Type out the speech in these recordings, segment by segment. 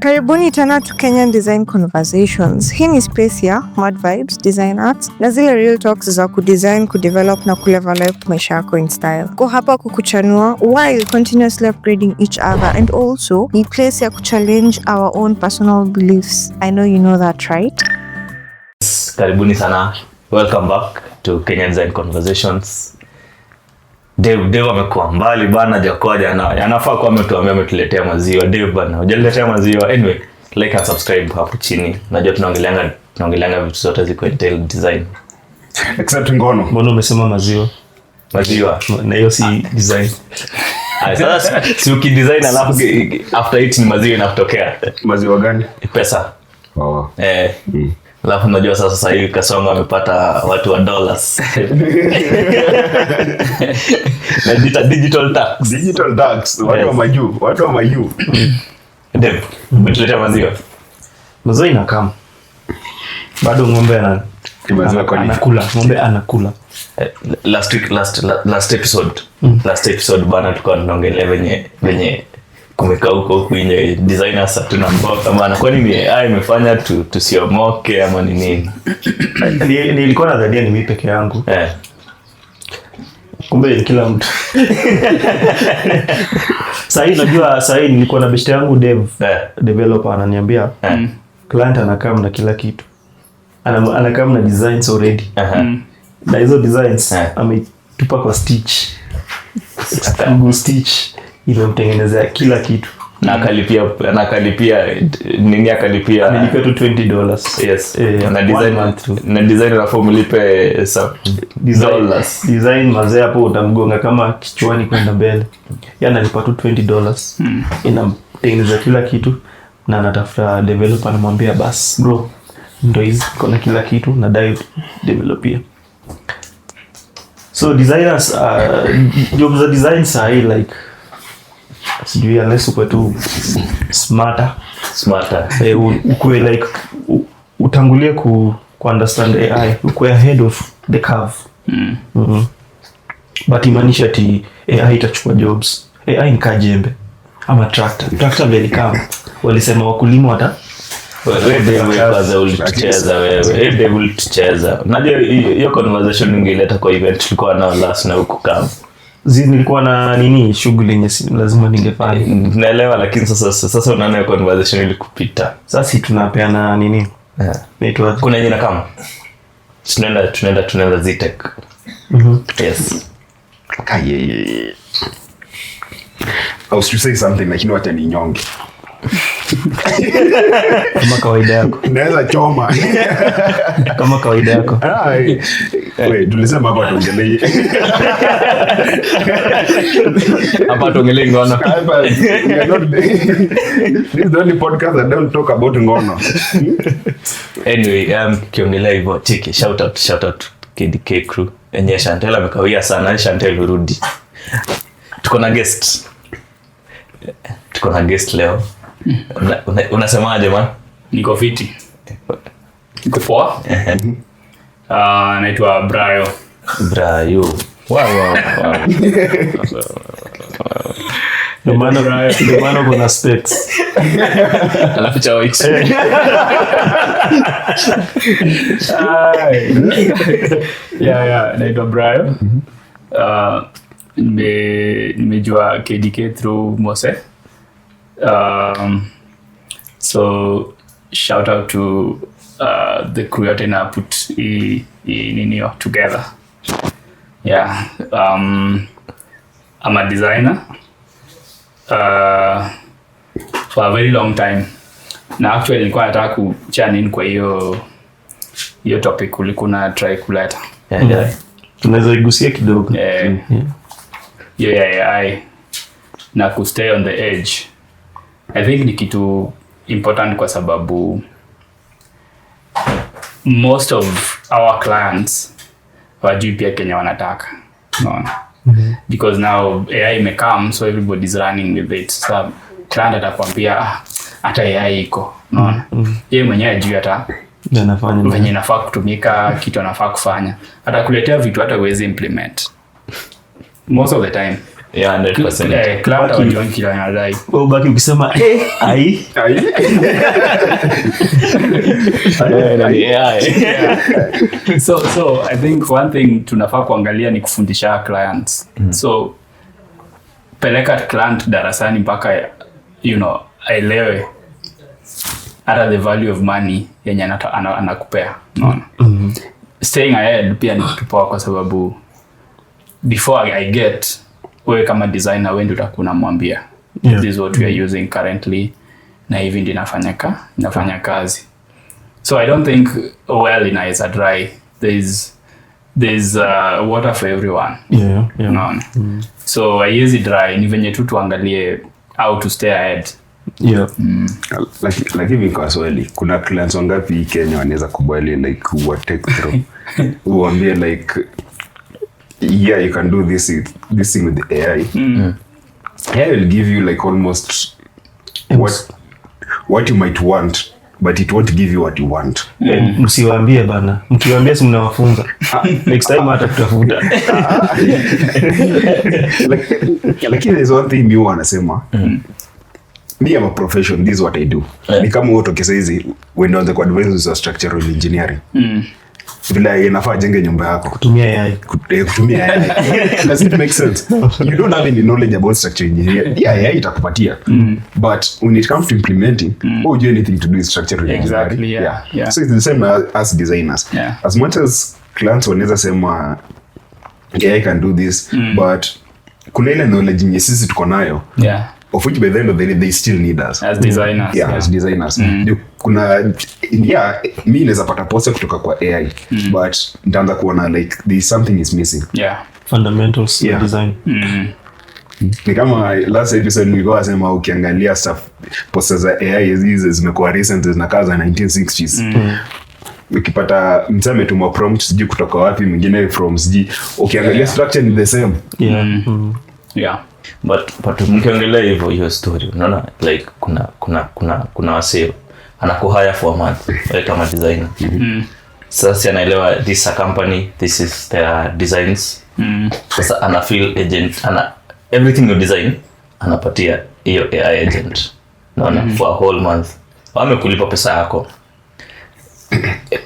Karibuni tena to Kenyan Design Conversations. Hii ni space ya Mad Vibes, Design Arts, na zile real talks za kudesign, kudevelop na kulevel up maisha yako in style. Ko hapa kukuchanua while continuously upgrading each other, and also ni place ya kuchallenge our own personal beliefs. I know you know that, right? Karibuni sana. Welcome back to Kenyan Design Conversations. Dave amekuwa mbali bana, hajakuja na anafaa kwa ametuletea maziwa. Dave bana, hujaletea maziwa. Anyway, like and subscribe hapo chini. Najua tunaongeleanga vitu zote ziko entail design. Except ngono. Mbona umesema maziwa? Maziwa. Na hiyo si design. Sasa si ukidesign alafu after it ni maziwa inatokea. Maziwa gani? Pesa. Alafu unajua sasa hivi Kasongo amepata watu wa dollars. Na digital tax. Watu wa maju. Dave, umetuletea maziwa. Maziwa inakam. Bado ng'ombe anakula. Ng'ombe anakula. Last episode bana tulikuwa tunaongelea venye kumeka huko nje designers tunamboka bana. Kwa nini imefanya tusiomoke ama ni nini? Nilikuwa nadhania ni mimi peke yangu. Kumbe kila mtu. Sasa nilikuwa na best yangu Dev, developer ananiambia client anakaa na kila kitu. Anakaa na designs already. Na hizo designs ametupa kwa Stitch. Google Stitch imemtengenezea kila kitu. Na akalipia nilipia tu $20. Yes. Na design na form lipe dollars. Design mazee hapo utamgonga kama kichwani kwenda mbele. Yana alipa tu $20. Inamtengeneza kila kitu na anatafuta developer anamwambia bas bro ndio hizi kuna kila kitu na dai developia. So designers jobs za design sahi like sijui unless uko tu smarter ukue like utangulie ku understand AI, ukue ahead of the curve. But imaanisha ati AI itachukua jobs. AI ni kajembe ama tractor vile kama walisema wakulima wewe ulitucheza. Unajua hiyo conversation ningeleta kwa event tulikuwa nao last na huko kama nilikuwa na nini shughuli yenye lazima ningefanya. Naelewa, lakini sasa unaona hiyo conversation ili kupita. Sasa tunapeana nini? Naitwa kuna jina kama tunaenda Zitech. Yes. Kaye. I was to say something like what ni nyonge. Kama kawaida yako. Naweza choma. Kama kawaida yako. Wewe tulisema hapa tuongelee. Hapa tuongelee ngono. This is the only podcast that don't talk about ngono. Anyway, kiongelea hivyo tiki shout out KDK crew. Enye Chantel amekawia sana. Chantel urudi. Tuko na guest leo. Unasemaje man? Niko fiti. Niko poa. Naitwa Brayo. Wow. The man kuna specs. Alafu cha white. Yeah, naitwa Brayo. Nimejua KDK through Mose. So shout out to the creator na put nini together. Yeah, I'm a designer for a very long time. Na actually nilikuwa nataka kuchana in kwa hiyo topic ulikuwa try kuleta. Tunaweza igusia kidogo. Yeah, na ku stay on the edge. I think ni kitu important kwa sababu most of our clients wajui pia Kenya wanataka. No. Because now AI imekam, so everybody's running with it. So client atakwambia hata AI iko. No. Yeye mwenyewe ajui hata anafanya venye nafaa kutumika, kitu anafaa kufanya. Atakuletea vitu hata uwezi implement. Most of the time. Yeah, 100%. Client hawajui kila anadai. Wewe ubaki ukisema ai So I think one thing tunafaa kuangalia ni kufundisha clients. So peleka client darasani mpaka aelewe hata the value of money yenye anakupea. Unaona? Staying ahead pia ni kitu poa kwa sababu before I get, wewe kama designer wewe ndio utakuwa unamwambia this is what we are using currently na hivi ndio inafanya kazi. So I don't think well inaweza dry. There's water for everyone. No. So haiwezi dry, ni venye tu tuangalie how to stay ahead. Lakini kwa swali, kuna clients wangapi Kenya wanaweza kubali like what take through uambie like yeah you can do this thing with the AI. AI will give you like almost what you might want, but it won't give you what you want. Msiwaambie bana, mkiwaambia si mnawafunza next time hata tutafuta. Like there's one thing you wanasema me am a profession, this is what I do. Ni kama wote kesa hizi when on the advanced of structural engineering. Vile inafaa jenge nyumba yako kutumia AI. Does it make sense? You don't have any knowledge about structural engineering. Yeah, AI itakupatia. But when it comes to implementing, you do anything to do with structural engineering. Exactly, yeah. So it's the same as designers. Yeah. As much as clients wanaweza sema AI can do this, but kuna ile knowledge yenye sisi tuko nayo. Yeah. Of which by the end of the day they still need us as designers. As designers. Kuna mi naweza pata post kutoka kwa AI, but nitaanza kuona like there's something is missing. Fundamentals of design. Ni kama last episode nilikuwa nasema ukiangalia stuff posts za AI hizi zimekuwa recent, zinakaa za 1960s. Ukipata mseme tuma prompt sijui kutoka wapi, mwingine from sijui, ukiangalia structure ni the same. But mkiongelea hiyo story, unaona like kuna wasee anakuhire for a month like kama designer. Sasa anaelewa this is a company, this is their designs. Sasa ana feel agent, everything you design anapatia hiyo AI agent. Unaona for a whole month. Wamekulipa pesa yako.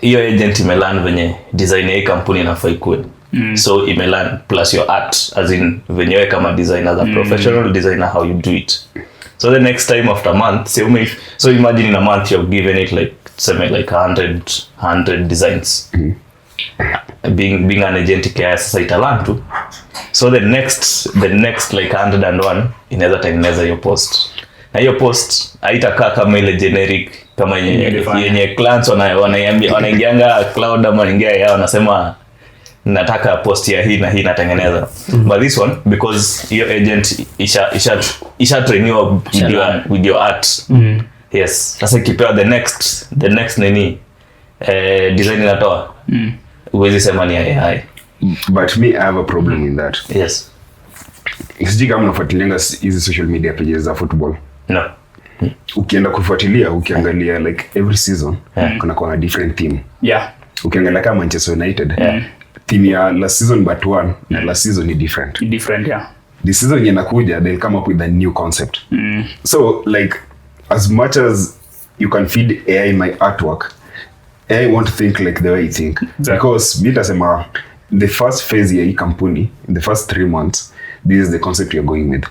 Hiyo agent imelan venye design ya kampuni inafaa ikuwe. So imelan plus your art, as in venyewe kama designer, as a professional designer, how you do it. So the next time after a month, so imagine in a month you've given it like 100 designs. Being an agentic AI sasa italan tu. So the next like 101 inaweza tengeneza hiyo post. Na hiyo post haitakaa kama ile generic kama yenye clients wanaingianga cloud ama wanaingia yao wanasema nataka post ya hii na hii natengeneza. But this one, because your agent isha train you with your art. Yes. Sasa kipewa the next nini design inatoa. Uwezi sema ni AI. But me I have a problem in that. Yes. Sijui kama unafuatilianga hizi social media pages za football. No. Ukienda kufuatilia, ukiangalia like every season kuna kwa different theme. Ukiangalia kama Manchester United, theme ya last season but one na last season ni different. This season inakuja they'll come up with a new concept. So like as much as you can feed AI my artwork, AI won't think like the way I think. Because me tasema the first phase ya hii kampuni, in the first 3 months, this is the concept you're going with.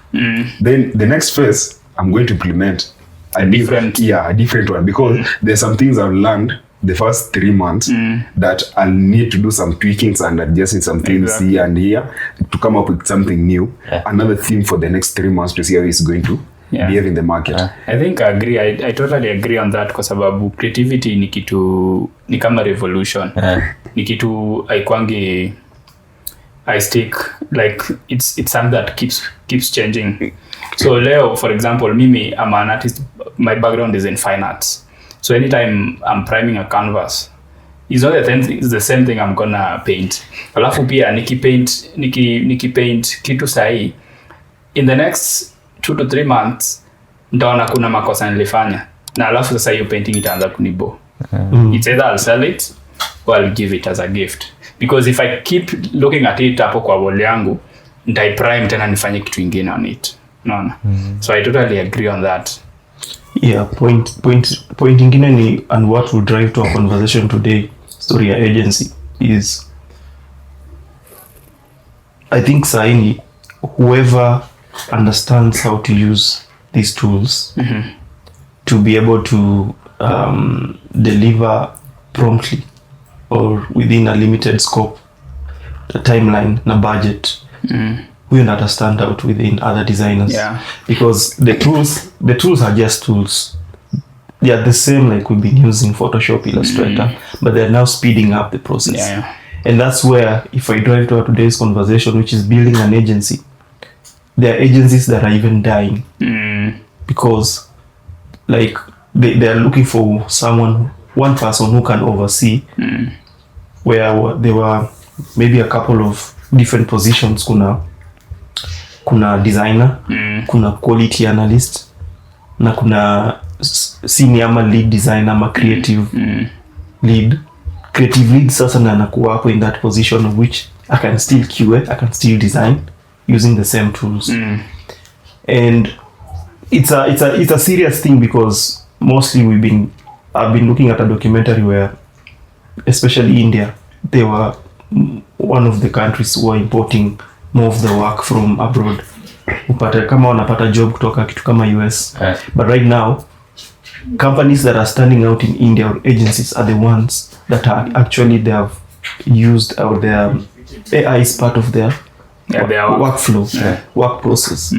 Then the next phase I'm going to implement a different one, because there's some things I've learned the first 3 months that I'll need to do some tweakings and adjusting some things here and here to come up with something new. Another theme for the next 3 months to see how it's going to behave in the market. I think I agree. I totally agree on that, kwa sababu creativity ni kama revolution. Ni kitu haikwangi I stick, like it's something that keeps changing. So leo, for example, mimi I'm an artist, my background is in fine arts. So anytime I'm priming a canvas, it's not the same thing I'm gonna paint. Alafu pia nikipaint kitu sahi, in the next 2 to 3 months nitaona kuna makosa nilifanya, na alafu sasa hiyo painting itaanza kunibo. It's either I'll sell it or I'll give it as a gift, because if I keep looking at it hapo kwa wall yangu prime tena nifanye kitu ingine on it. No. So I totally agree on that. Yeah, point ingine ni, and what will drive to our conversation today, story ya agency, is I think saini whoever understands how to use these tools to be able to deliver promptly or within a limited scope, the timeline na budget, we will not stand out within other designers. Because the tools are just tools. They are the same like we've been using Photoshop, Illustrator, but they're now speeding up the process. And that's where, if I drive to our today's conversation, which is building an agency, there are agencies that are even dying because like they are looking for one person who can oversee, where there were maybe a couple of different positions. Kuna designer, kuna quality analyst, na kuna senior ama lead designer ama creative lead. Creative lead sasa na anakuwa hapo in that position of which I can still QA, I can still design using the same tools. And it's a serious thing because mostly I've been looking at a documentary where, especially India, they were one of the countries who are importing more of the work from abroad. Kama wanapata job kutoka kitu kama US. But right now, companies that are standing out in India or agencies are the ones that are actually, they have used or their AI is part of their workflow, work process.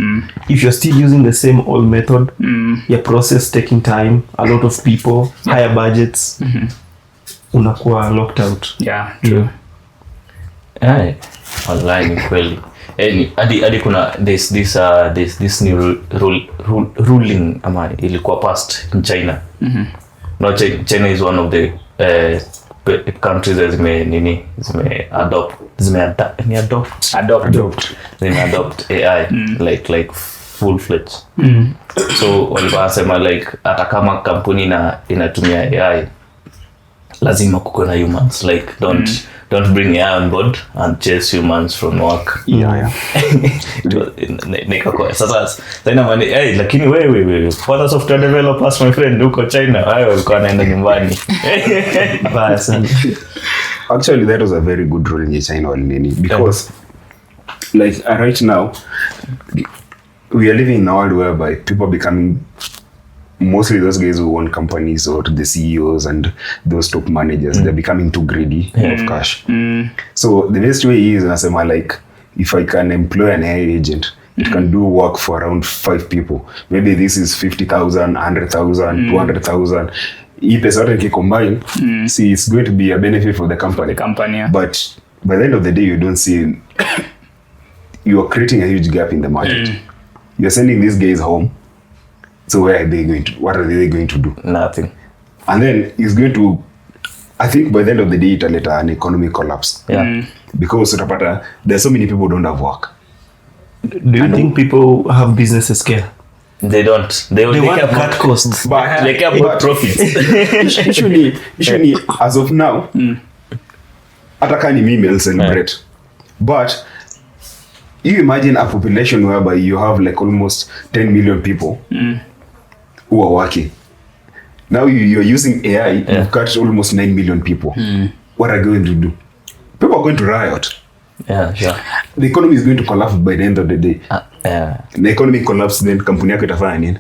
If you're still using the same old method, your process taking time, a lot of people, higher budgets, unakuwa locked out. True. Online kweli. Hadi kuna this new ruling ama ilikuwa passed in China. No, China is one of the countries that zime adopt AI like full fledged. So walikuwa wanasema like hata kama kampuni inatumia AI lazima kuko na humans, like don't bring AI on board and chase humans from work. Sasa mani lakini wewe for software developers my friend huko China wao walikuwa naenda nyumbani. Actually that was a very good rule in China because like right now we are living in a world whereby people are becoming, mostly those guys who own companies or the CEOs and those top managers, they're becoming too greedy of cash. So the best way is, like, if I can employ an AI agent, it can do work for around 5 people. Maybe this is 50,000, 100,000, 200,000. If a certain combine, see, it's going to be a benefit for the company. But by the end of the day, you don't see, you are creating a huge gap in the market. You're sending these guys home. So what are they going to do? Nothing. And then it's going to, I think by the end of the day, it'll let an economic collapse. Because there's so many people who don't have work. Do you think people have businesses care? They don't. They want to cut costs. But they care about profits. Usually, as of now, ataka ni mimi I'll celebrate. But you imagine a population whereby you have like almost 10 million people who are working. Now you're using AI, you've cut almost 9 million people. What are you going to do? People are going to riot. Sure. The economy is going to collapse by the end of the day. The economy collapse, then kampuni yako itafanya nini?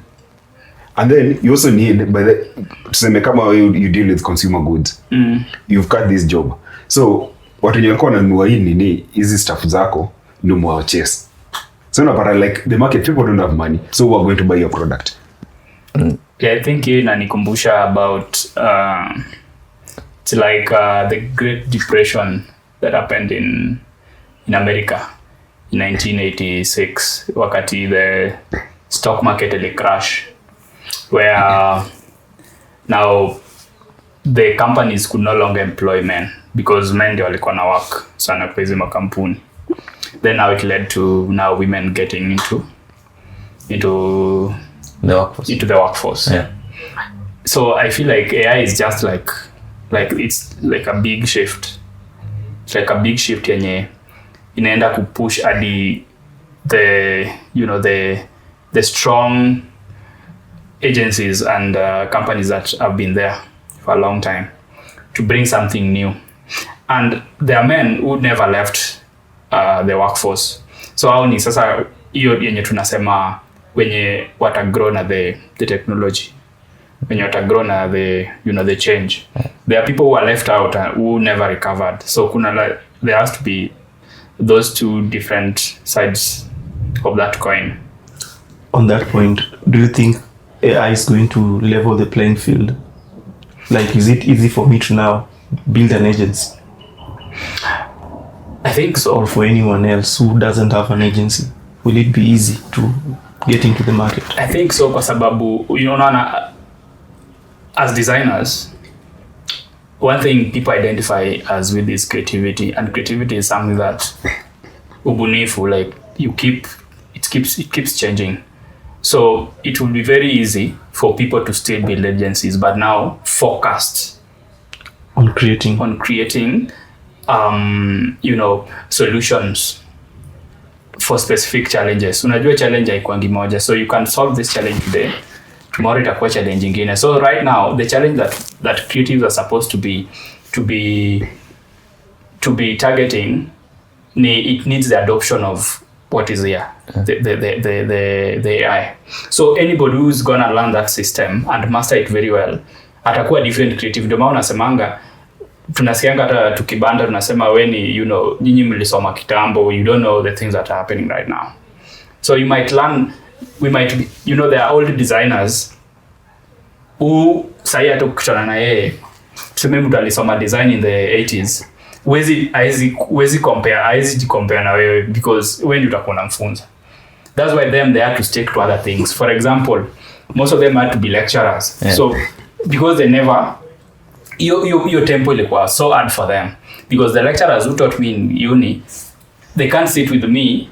And then you also need, tuseme kama you deal with consumer goods. You've cut this job. So watu wenye walikuwa wananunua hii nini hizi stuff zako ndio mwa chase. So unapata like the market, people don't have money, so we're going to buy your product. I think hii inanikumbusha about it's like the Great Depression that happened in America in 1986 wakati the stock market ili crash, where now the companies could no longer employ men because men ndio walikuwa na work sana kwa hizo makampuni. Then now it led to now women getting into the workforce. So I feel like AI is just like it's like a big shift. It's like a big shift yenye inaenda kupush hadi the strong agencies and companies that have been there for a long time to bring something new. And there are men who never left the workforce. So hao ni sasa hiyo yenye tunasema wenye watagrow na the technology, wenye watagrow na the change. There are people who are left out and who never recovered. So there has to be those two different sides of that coin. On that point, do you think AI is going to level the playing field? Like, is it easy for me to now build an agency? I think so. Or for anyone else who doesn't have an agency, will it be easy to get into the market? I think so, kwa sababu as designers, one thing people identify as with is creativity, and creativity is something that ubunifu, like it keeps changing. So it will be very easy for people to still build agencies, but now focused on creating solutions for specific challenges. Unajua challenge haikuangi moja, so you can solve this challenge today, tomorrow itakuwa challenge ingine. So right now the challenge that creatives are supposed to be targeting, it needs the adoption of what is here, the AI. So anybody who's gonna learn that system and master it very well atakuwa different creative. Ndio maana unasemanga, tunasikianga hata tukibanda tunasema weni nyinyi mlisoma kitambo, you don't know the things that are happening right now. So you might learn, we might be, there are old designers who sahi hata ukutana na yeye tuseme mtu alisoma design in the 80s, wezi compare na wewe because when utakuwa unamfunza. That's why they had to stick to other things. For example, most of them had to be lecturers. Yeah. So because they never, your tempo ilikuwa so hard for them, because the lecturers who taught me in uni, they can't sit with me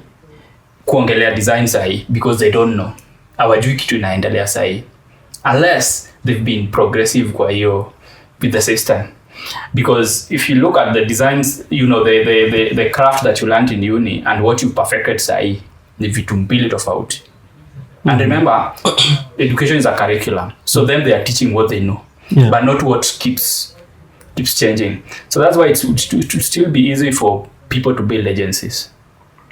kuongelea design sahi because they don't know, hawajui kitu inaendelea sahi, unless they've been progressive kwa hiyo with the system. Because if you look at the designs, the craft that you learned in uni and what you perfected sahi ni vitu mbili tofauti. And remember, education is a curriculum, so then they are teaching what they know, but not what keeps changing. So that's why it would still be easy for people to build agencies,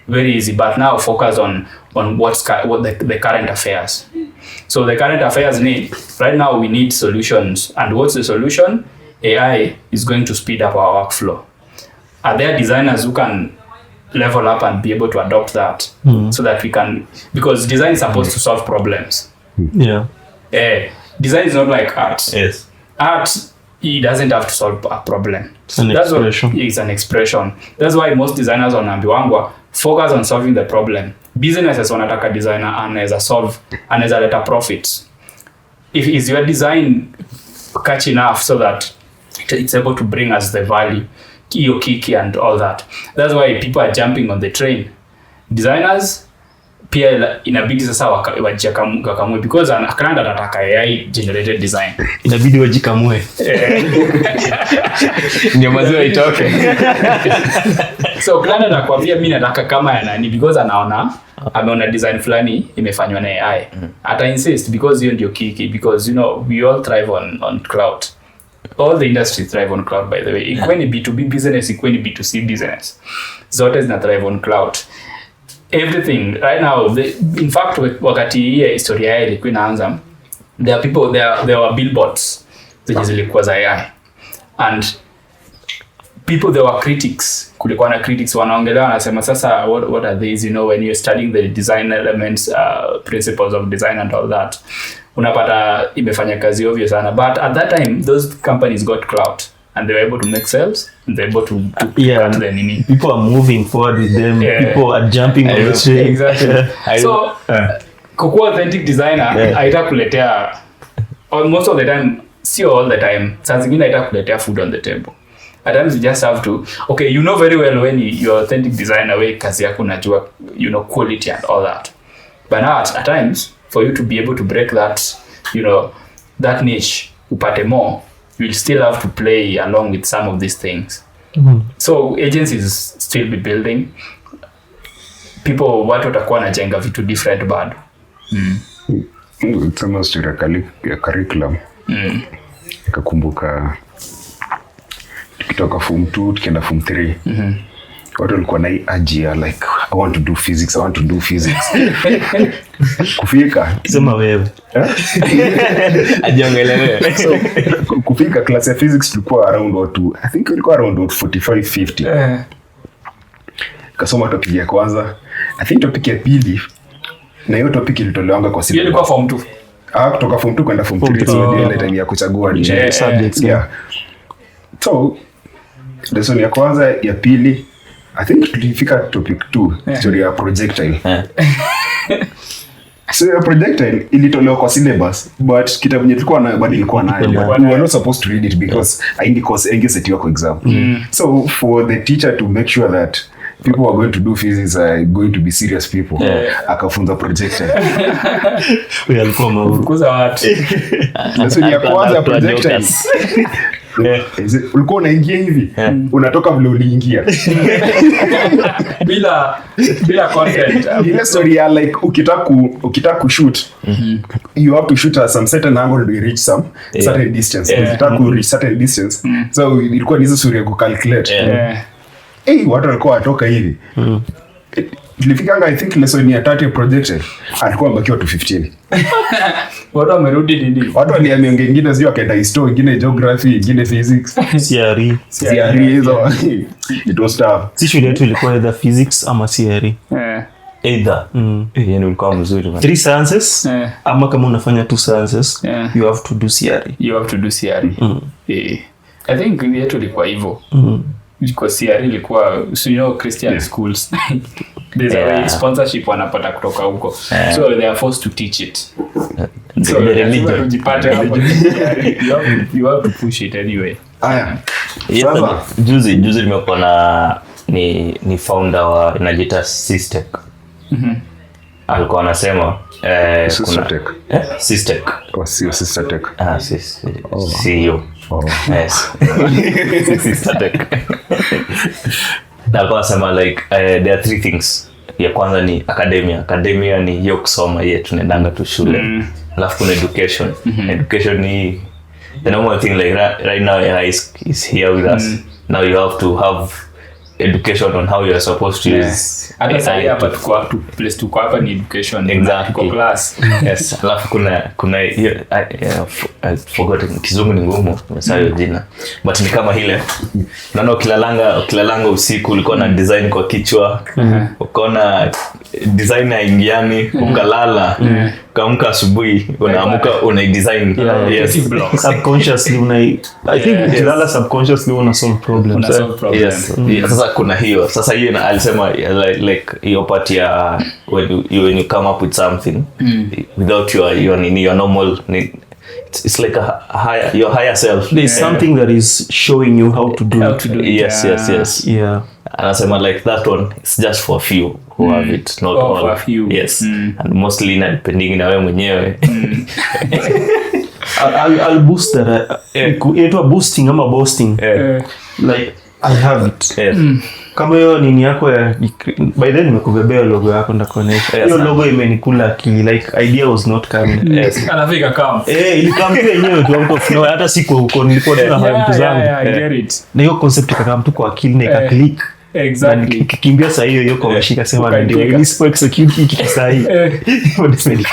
very easy. But now focus on what the current affairs. So the current affairs right now we need solutions. And what's the solution? AI is going to speed up our workflow. Are there designers who can level up and be able to adopt that so that we can, because design is supposed to solve problems. Yeah. Design is not like art. Yes. Art, it doesn't have to solve a problem. It's an expression. It's an expression. That's why most designers wanaambiwangwa focus on solving the problem. Businesses wanataka designer anaweza leta profits. If is your design catch enough so that it's able to bring us the value, hiyo kiki and all that. That's why people are jumping on the train. Designers pia inabidi sasa wajikamue, because a client atataka AI generated design. Inabidi wajikamue. Ndio maziwa itoke. So client anakuambia mimi nataka kama ya nani, because ameona design fulani imefanywa na AI. Ata insist because hiyo ndio kiki, because we all thrive on cloud. All the industries thrive on cloud, by the way. Ikweni B2B business, ikweni B2C business, zote zina thrive on cloud. Everything right now, in fact, wakati hii historia ya ilikuwa inaanza, there were billboards zenye zilikuwa za AI, and there were critics. Kulikuwa na critics wanaongelea, wanasema sasa what are these, when you're studying the design elements, principles of design and all that, unapata imefanya kazi ovyo sana. But at that time those companies got clout and they were able to make sales and they were able to cut the nini. People are moving forward with them. People are jumping on the train. Exactly. So kukuwa authentic designer haitakuletea most of the time, sio all the time, saa zingine haitakuletea food on the table. At times you just have to, okay, very well when you're authentic designer, we kazi yako unajua, quality and all that. But now at times, for you to be able to break that, that niche, upate more, you'll still have to play along with some of these things. So agencies still be building. watu watakuwa wanajenga vitu different bado. Kama story ya curriculum. Nikakumbuka tukitoka form 2 tukienda form 3. Watu walikuwa na ajia like I want to do physics. Kufika sema wewe ajiongelewe. So kufika class ya physics tulikuwa around watu, I think ilikuwa around 45-50. Kasoma topic ya kwanza, I think topic ya pili, na hiyo topic ilitolewa kwa syllabus. Ilikuwa form 2. Kutoka form 2 kwenda form 3, so ile time ya kuchagua ni subjects. So lesson ya kwanza, ya pili, I think tulifika topic 2, story ya projectile. So ya projectile ilitolewa kwa syllabus, but kitabu yetu tulikuwa nayo bado ilikuwa nayo. We were not supposed to read it because ingesetiwa kwa exam. So for the teacher to make sure that people who are going to do physics are going to be serious people, akafunza projectile. Wewe alikuwa mauru kuza watu. So ya kwanza projectile ulikuwa unaingia hivi, unatoka vile uliingia bila content. Ile story ya like ukitaka kushoot, you have to shoot at some certain angle to reach some certain distance. Ukitaka ku reach certain distance, so ilikuwa ni hizo story ya kucalculate. Watu walikuwa watoka hivi. Tulifikanga I think lesson ya 30 projectile alikuwa amebakiwa to 15. Watu wamerudi nini? Watu waliamia wengine sio akaenda history, wengine geography, wengine physics, CRE hizo. It was tough. Si shule yetu ilikuwa either physics ama CRE. Either. Yani ulikuwa mzuri man. 3 sciences ama kama unafanya 2 sciences you have to do CRE. I think yetu ilikuwa hivyo. Because CRE ilikuwa Christian schools. There's a way sponsorship wanapata kutoka huko. So they are forced to teach it. So the religion you have to push it anyway. Juzi nimekuwa na ni founder wa inajiita Systech. Alikuwa anasema Systech. Systech. Systech. CEO. Yes. Systech. Na alikuwa anasema like there are 3 things. Ya kwanza ni academia ni hiyo kusoma yetu tunaendanga tu shule. Alafu kuna education. Education ni the normal thing like right now is here with us. Now you have to have education on how you are supposed to use. Hata sasa hapa tuko place tuko hapa ni education. Exactly. Tuko class. Yes. Alafu kuna hiyo I forgot kizungu ni ngumu nimesahau jina. But ni kama ile. Naona ukilalanga usiku ulikuwa na design kwa kichwa. Ukaona design haingiani, ukalala. Ukaamka asubuhi unaamuka una design. Yes. Subconsciously I think ukilala subconsciously una solve problems. Yes. Sasa kuna hiyo. Sasa hiyo alisema like your part ya when you come up with something without your normal it's like your higher self. There's something that is showing you how to do it. Yes. Yeah. Anasema like that one it's just for a few who have it, not all. For a few. Yes. And mostly depending na wewe mwenyewe. I'll boost that. Inaitwa boosting ama boasting. Like I have it. Kama hiyo nini yako ya by then nimekubebea logo yako ndakuonesha. Hiyo logo imenikula akili like idea was not coming. Anafika kama. Ilikam tu yenyewe tu out of nowhere, hata siku huko nilikuwa tuna vitu zangu. Get it. Na hiyo concept ikakam tu kwa akili na ikaclick. Exactly. Kikimbia saa hiyo kwa mashika sema ndio nispo execute hiki saa hii. What is it?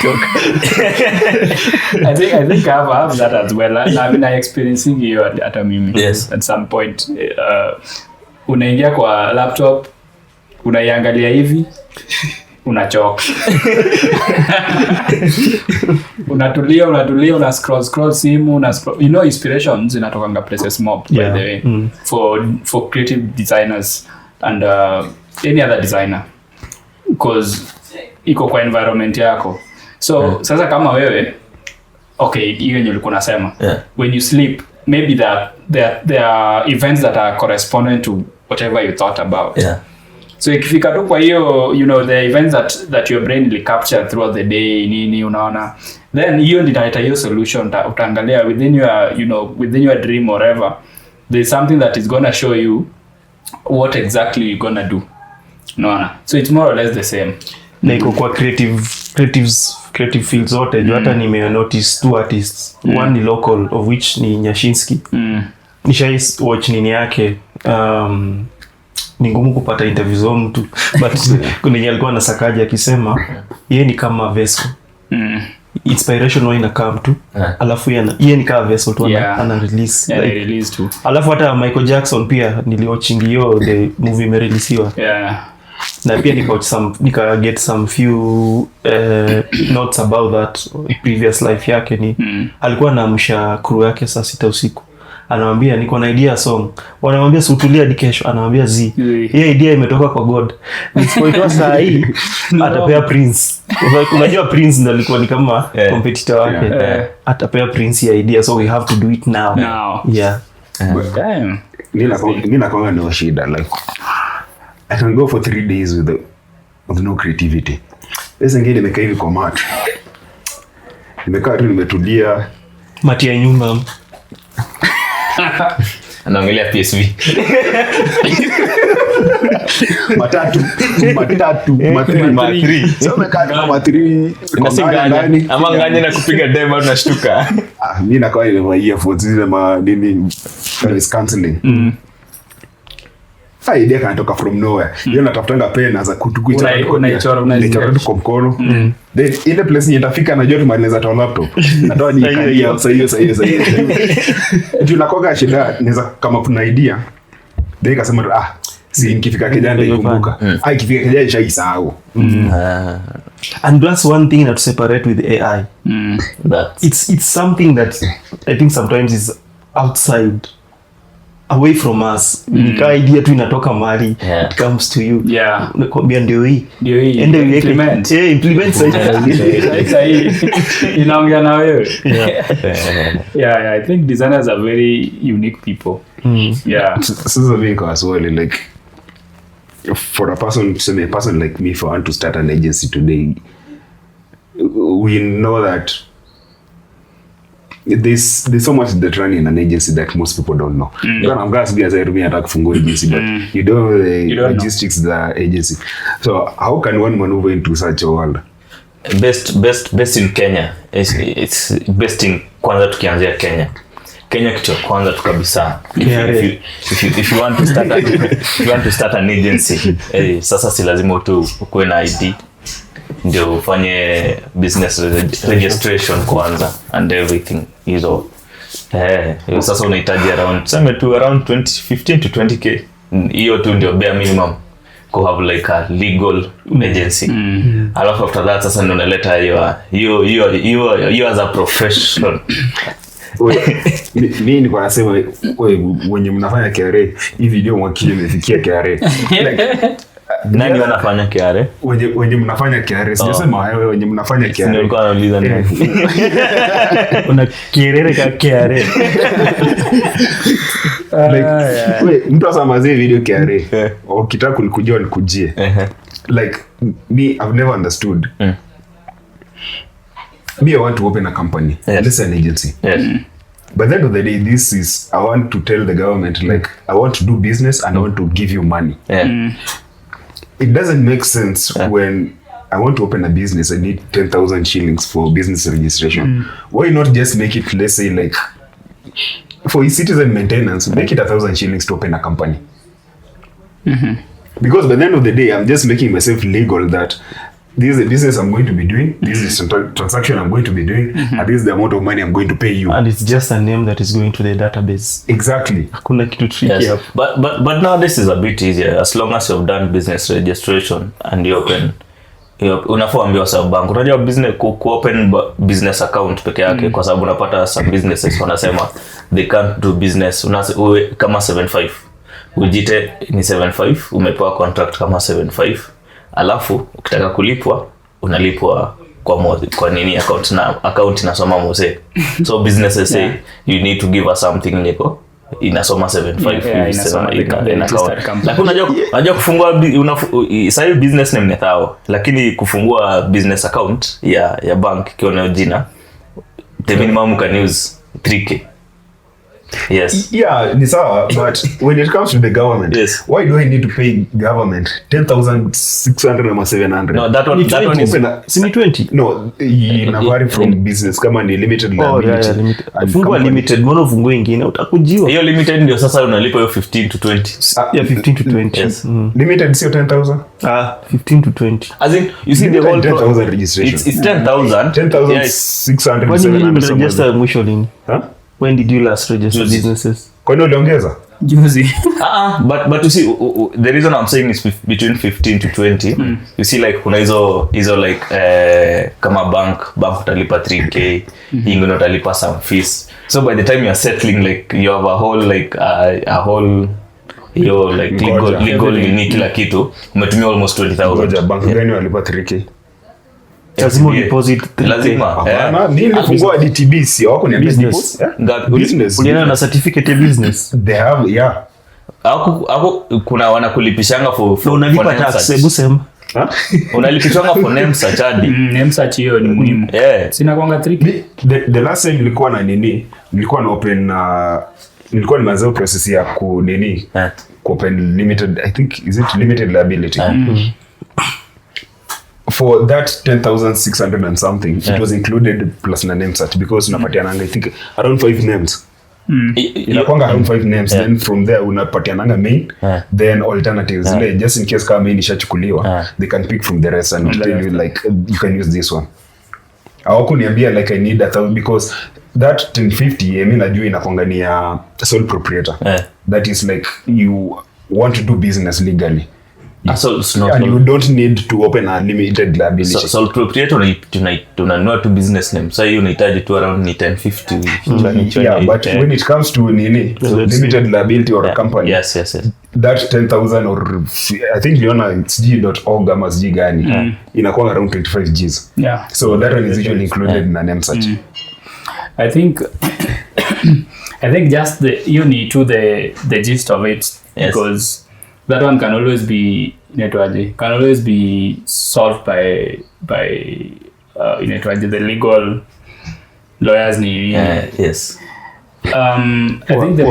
I think I have that as well. I mean I experiencing hiyo hata mimi. Yes. At some point unaingia kwa laptop unaiangalia hivi unachoka. unatulia una scroll simu una scroll, inspirations zinatokanga places mob by the way for creative designers and any other designer because iko kwa environment yako. So sasa kama wewe hiyo yenye ulikuwa unasema when you sleep maybe there are events that are correspondent to whatever you thought about. So ikifika tu kwa hiyo the events that your brain will capture throughout the day nini unaona, then hiyo ndio italeta hiyo solution. Utaangalia within your within your dream or whatever there's something that is going to show you what exactly you're going to do. Unaona? So it's more or less the same. Na iko kwa creative fields zote. Hata notice two artists. One ni local, of which ni Nyashinsky. Nishai watch nini yake. Ni ngumu kupata interview za mtu, but kuna yeye alikuwa anasakaja akisema yeye ni kama vessel. Inspiration wao inakam tu. Alafu yeye ni kama vessel tu ana release. Yeah, like, release tu. Alafu hata Michael Jackson pia niliwatching hiyo the movie imereleasiwa. Yeah. Na pia nika get some few notes about that previous life yake ni alikuwa anaamsha crew yake saa 6 usiku. Anamwambia niko na idea song. Wanamwambia sutulia hadi kesho. Anamwambia hiyo idea imetoka kwa God. Nisipoitoa saa hii atapea Prince. Unajua Prince ndo alikuwa ni kama competitor wake. Atapea Prince ya idea, so we have to do it now. Yeah. Damn. Nina kwanga no shida, like I can go for 3 days with no creativity. Sasa ngine nimekaa hivi kwa mat. Nimekaa tu nimetulia. Mati ya nyumba. Anaangalia PSV. Matatu. Sasa umekaa kama matri. Inasinganya. Ama nganya na kupiga demo unashtuka. Mimi nakaa ile earphones zile nini is cancelling. Idea kanatoka from nowhere. Yeye anatafutanga pen za kutukuicha. Unaichora tu kwa mkono. Then ile place nitafika na joto maliza ta laptop. Natoa ni idea sasa hiyo. Ndio nakoga shida naweza kama kuna idea. Then kasema si nikifika kijana nikumbuka. Ikifika kijana nishaisahau. And that's one thing that separate with AI. It's something that I think sometimes is outside, away from us. Nika idea tu inatoka mahali, it comes to you. Nakwambia ndio hii. And we implement. Implement sasa. Inaongea na wewe. Yeah, I think designers are very unique people. Sasa viko as well, like for a person like me, if I want to start an agency today, we know that there's so much that run in an agency that most people don't know. I'm going to be as I attack kufungua agency, but you don't know the logistics of the agency. So how can one maneuver into such a world? Best in Kenya. It's best in kwanza tukianzia Kenya kitu kwanza tu kabisa. If you want to start an agency, sasa si lazima tu ukuwe na ID. Ndio ufanye business registration kwanza and everything hizo. Sasa unahitaji around 15 to 20k. Hiyo tu ndio bare minimum to have like a legal agency. Alafu after that sasa ndio unaleta hiyo as a professional. Mimi niko nasema wenye mnafanya KRA, hii video mwakili imefikia KRA. Nani wanafanya KRA? Wenye mnafanya KRA. Sijasema wewe wenye mnafanya KRA. Ndio nilikuwa nauliza nini. Una KRA ka KRA. Like mtu asamazie video KRA. Ukitaka kunikujia nikujie. Like me, I've never understood. Me, I want to open a company. This is an agency. But at the end of the day, this is, I want to tell the government, like, I want to do business and I want to give you money. It doesn't make sense when I want to open a business, I need 10,000 shillings for business registration. Why not just make it, let's say, like, for citizen maintenance, make it 1,000 shillings to open a company. Because by the end of the day, I'm just making myself legal that this is a business I'm going to be doing, this is a transaction I'm going to be doing, and this is the amount of money I'm going to pay you. And it's just a name that is going to the database. Exactly. Hakuna kitu tricky hapo. But now this is a bit easier as long as you've done business registration and you open. Unafoambiwa sababu bank. Unajua business open business account peke yake kwa sababu unapata some businesses wanasema they can't do business kama 75. Ujite ni 75, umepewa contract kama 75. Alafu ukitaka kulipwa unalipwa kwa mwezi kwa nini account inasoma mose. So businesses say you need to give us something niko inasoma 75 in account. Lakini unajua kufungua sasa business name ni thao, lakini kufungua business account ya bank kiona jina the minimum can use 3k. Yes. Yeah, ni sawa, but when it comes to the government, Yes. why do I need to pay government 10,600 or 700? No, that one is Sini 20. No, ina vary from business. Kama ni limited liability. And Fungua company- limited, mbona ufungue ingine utakujiwa. hiyo limited ndio sasa unalipa hiyo 15 to 20. Yeah, 15 to 20. Yes. Limited sio 10,000? 15 to 20. As in, you see the Limited whole 10,000 registration. it's 10,000. 10,600 Kwani nyinyi 700 mregister mwisho lini? Huh? When did you last register Juzi. businesses? Kwani uliongeza? Juzi. But you see the reason I'm saying is between 15 to 20. You see like kuna hizo like kama bank utalipa 3k, ingine utalipa some fees. So by the time you are settling, like you have a whole like a whole yo like legal nini kila kitu umetumia almost 20,000. Ngoja, bank gani walipa 3k? Lazima deposit 3K. Lazima. Hapana, nilifungua DTB, si wako ni Business. business. Ulienda na certificate ya business. They have, yeah. Ako kuna wanakulipishanga for Na unalipa name tax, search. hebu sema. Unalipishanga for name search hadi. Name search hiyo ni muhimu. Yeah. Sina kwanga 3K. The last time nilikuwa na nini, nilikuwa na open nilikuwa nimeanza process ya ku nini, ku open limited, I think is it limited liability. For that 10,600 and something, it was included plus na name search because unapatiananga I think around 5 names. Inakwanga around 5 names, then from there unapatiananga main, then alternatives. Just in case kama main ishachukuliwa, they can pick from the rest and tell you like you can use this one. Hawakuniambia like I need 1,000 because that 1050 mimi najua inakwanga ni ya sole proprietor. That is like you want to do business legally. So it's not And you don't need to open a limited liability. sole proprietor tunanunua tu business name. So hiyo unahitaji tu around ni 1050. Yeah, but when it comes to nini, limited liability or a company, Yes. that 10,000 or I think Leona it's G.org ama sijui gani, inakuwa around 25 Gs. Yeah. So that one is usually included in a name search. I think just you need to the gist of it, because that one can always be solved by the legal lawyers ni Yes. I think the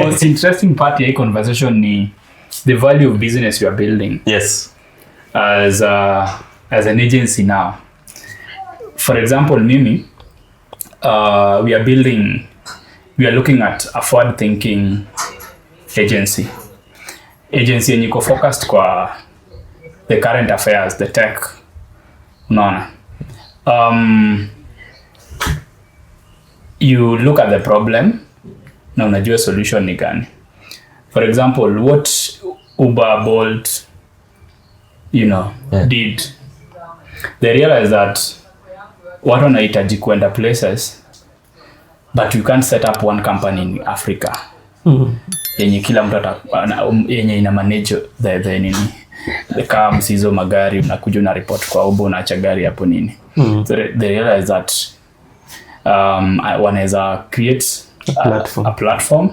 most interesting part of conversation ni the value of business you are building. Yes. As an agency now. For example, Mimi, we are looking at a forward-thinking agency yenye iko focused kwa the current affairs, the tech. Unaona? You look at the problem na unajua solution ni gani. For example, what Uber, Bolt, did, they realized that watu wanahitaji kuenda places, but you can't set up one company in Africa yenye kila mtu yenye ina manage the nini, the cars, hizo magari, unakuja una report kwa Uber, unaacha gari hapo nini. So they realized that wanaweza create a platform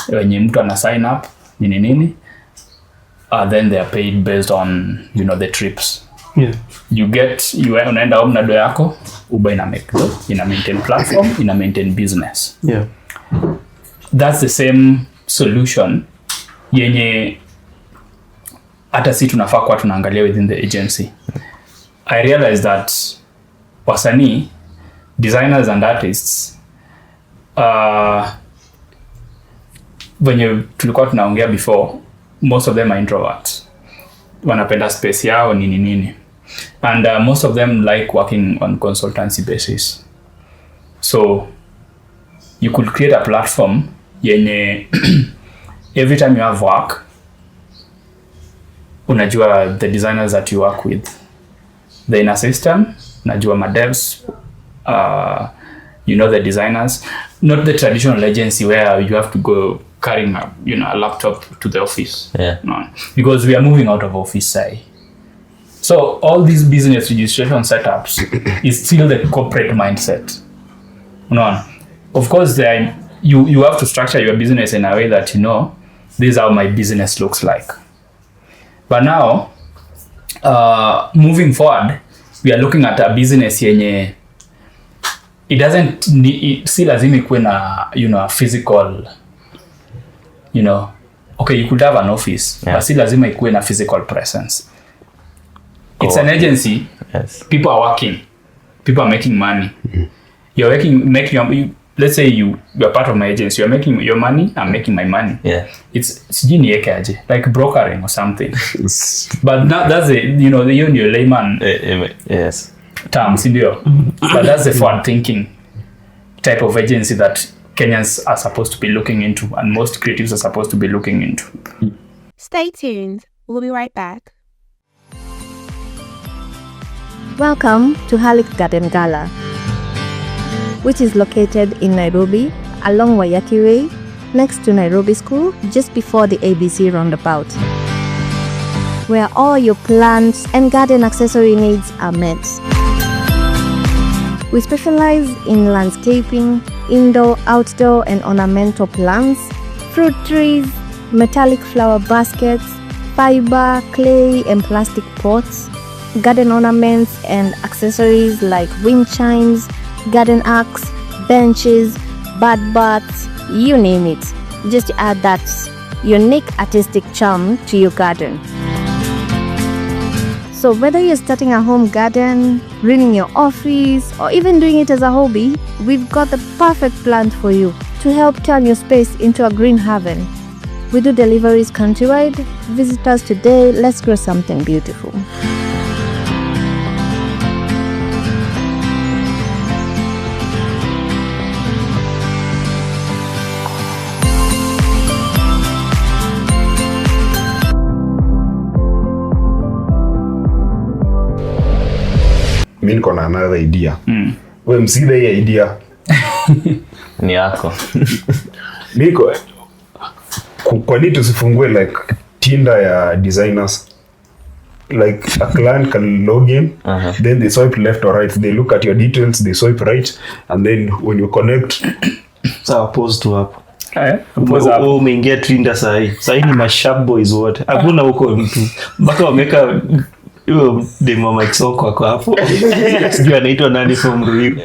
wenye mtu ana sign up nini, then they are paid based on the trips. Yeah. Unaenda home na do yako, Uber ina maintain platform, ina maintain business. Yeah. That's the same solution yenye hata si tunafaa kwa tunaangalia within the agency. I realized that wasanii, designers and artists, venye tulikuwa tunaongea before, most of them are introverts. Wanapenda space yao nini. And most of them like working on consultancy basis. So you could create a platform yenye every time you have work, unajua the designers that you work with, they're in a system, unajua madevs, the designers, not the traditional agency where you have to go carrying a laptop to the office. Yeah. No, because we are moving out of office side. So all these business registration setups is still the corporate mindset. No, of course you have to structure your business in a way that this is how my business looks like. But now, moving forward, we are looking at a business yenye it doesn't si lazima ikuwe na a physical okay, you could have an office, but si lazima ikuwe na physical presence. It's an agency. Yes. People are working. People are making money. You're let's say you're part of my agency. You're making your money, I'm making my money. Yeah. It's like brokering or something. But that's your layman yes. terms, but that's the forward thinking type of agency that Kenyans are supposed to be looking into, and most creatives are supposed to be looking into. Stay tuned. We'll be right back. Welcome to Halik Garden Gala, which is located in Nairobi along Wayaki Way, next to Nairobi School, just before the ABC roundabout, where all your plants and garden accessory needs are met. We specialize in landscaping, indoor, outdoor, and ornamental plants, fruit trees, metallic flower baskets, fiber, clay, and plastic pots, garden ornaments and accessories like wind chimes, garden arcs, benches, bird baths, you name it. Just to add that unique artistic charm to your garden. So whether you're starting a home garden, running your office, or even doing it as a hobby, we've got the perfect plant for you to help turn your space into a green haven. We do deliveries countrywide. Visit us today. Let's grow something beautiful. Mimi niko na another idea. Wewe msida hii idea. Ni yako. Niko kwa nini tusifungue like Tinder ya designers? Like a client can log in, then they swipe left or right. They look at your details, they swipe right, and then when you connect, sawa, pause tu hapo. Umeingia Tinder sahi ni masharp boys wote. Hakuna huko mtu. Mpaka wameka hiyo demo Mike Soko kwa hapo. Sijui anaitwa nani from Ruiru.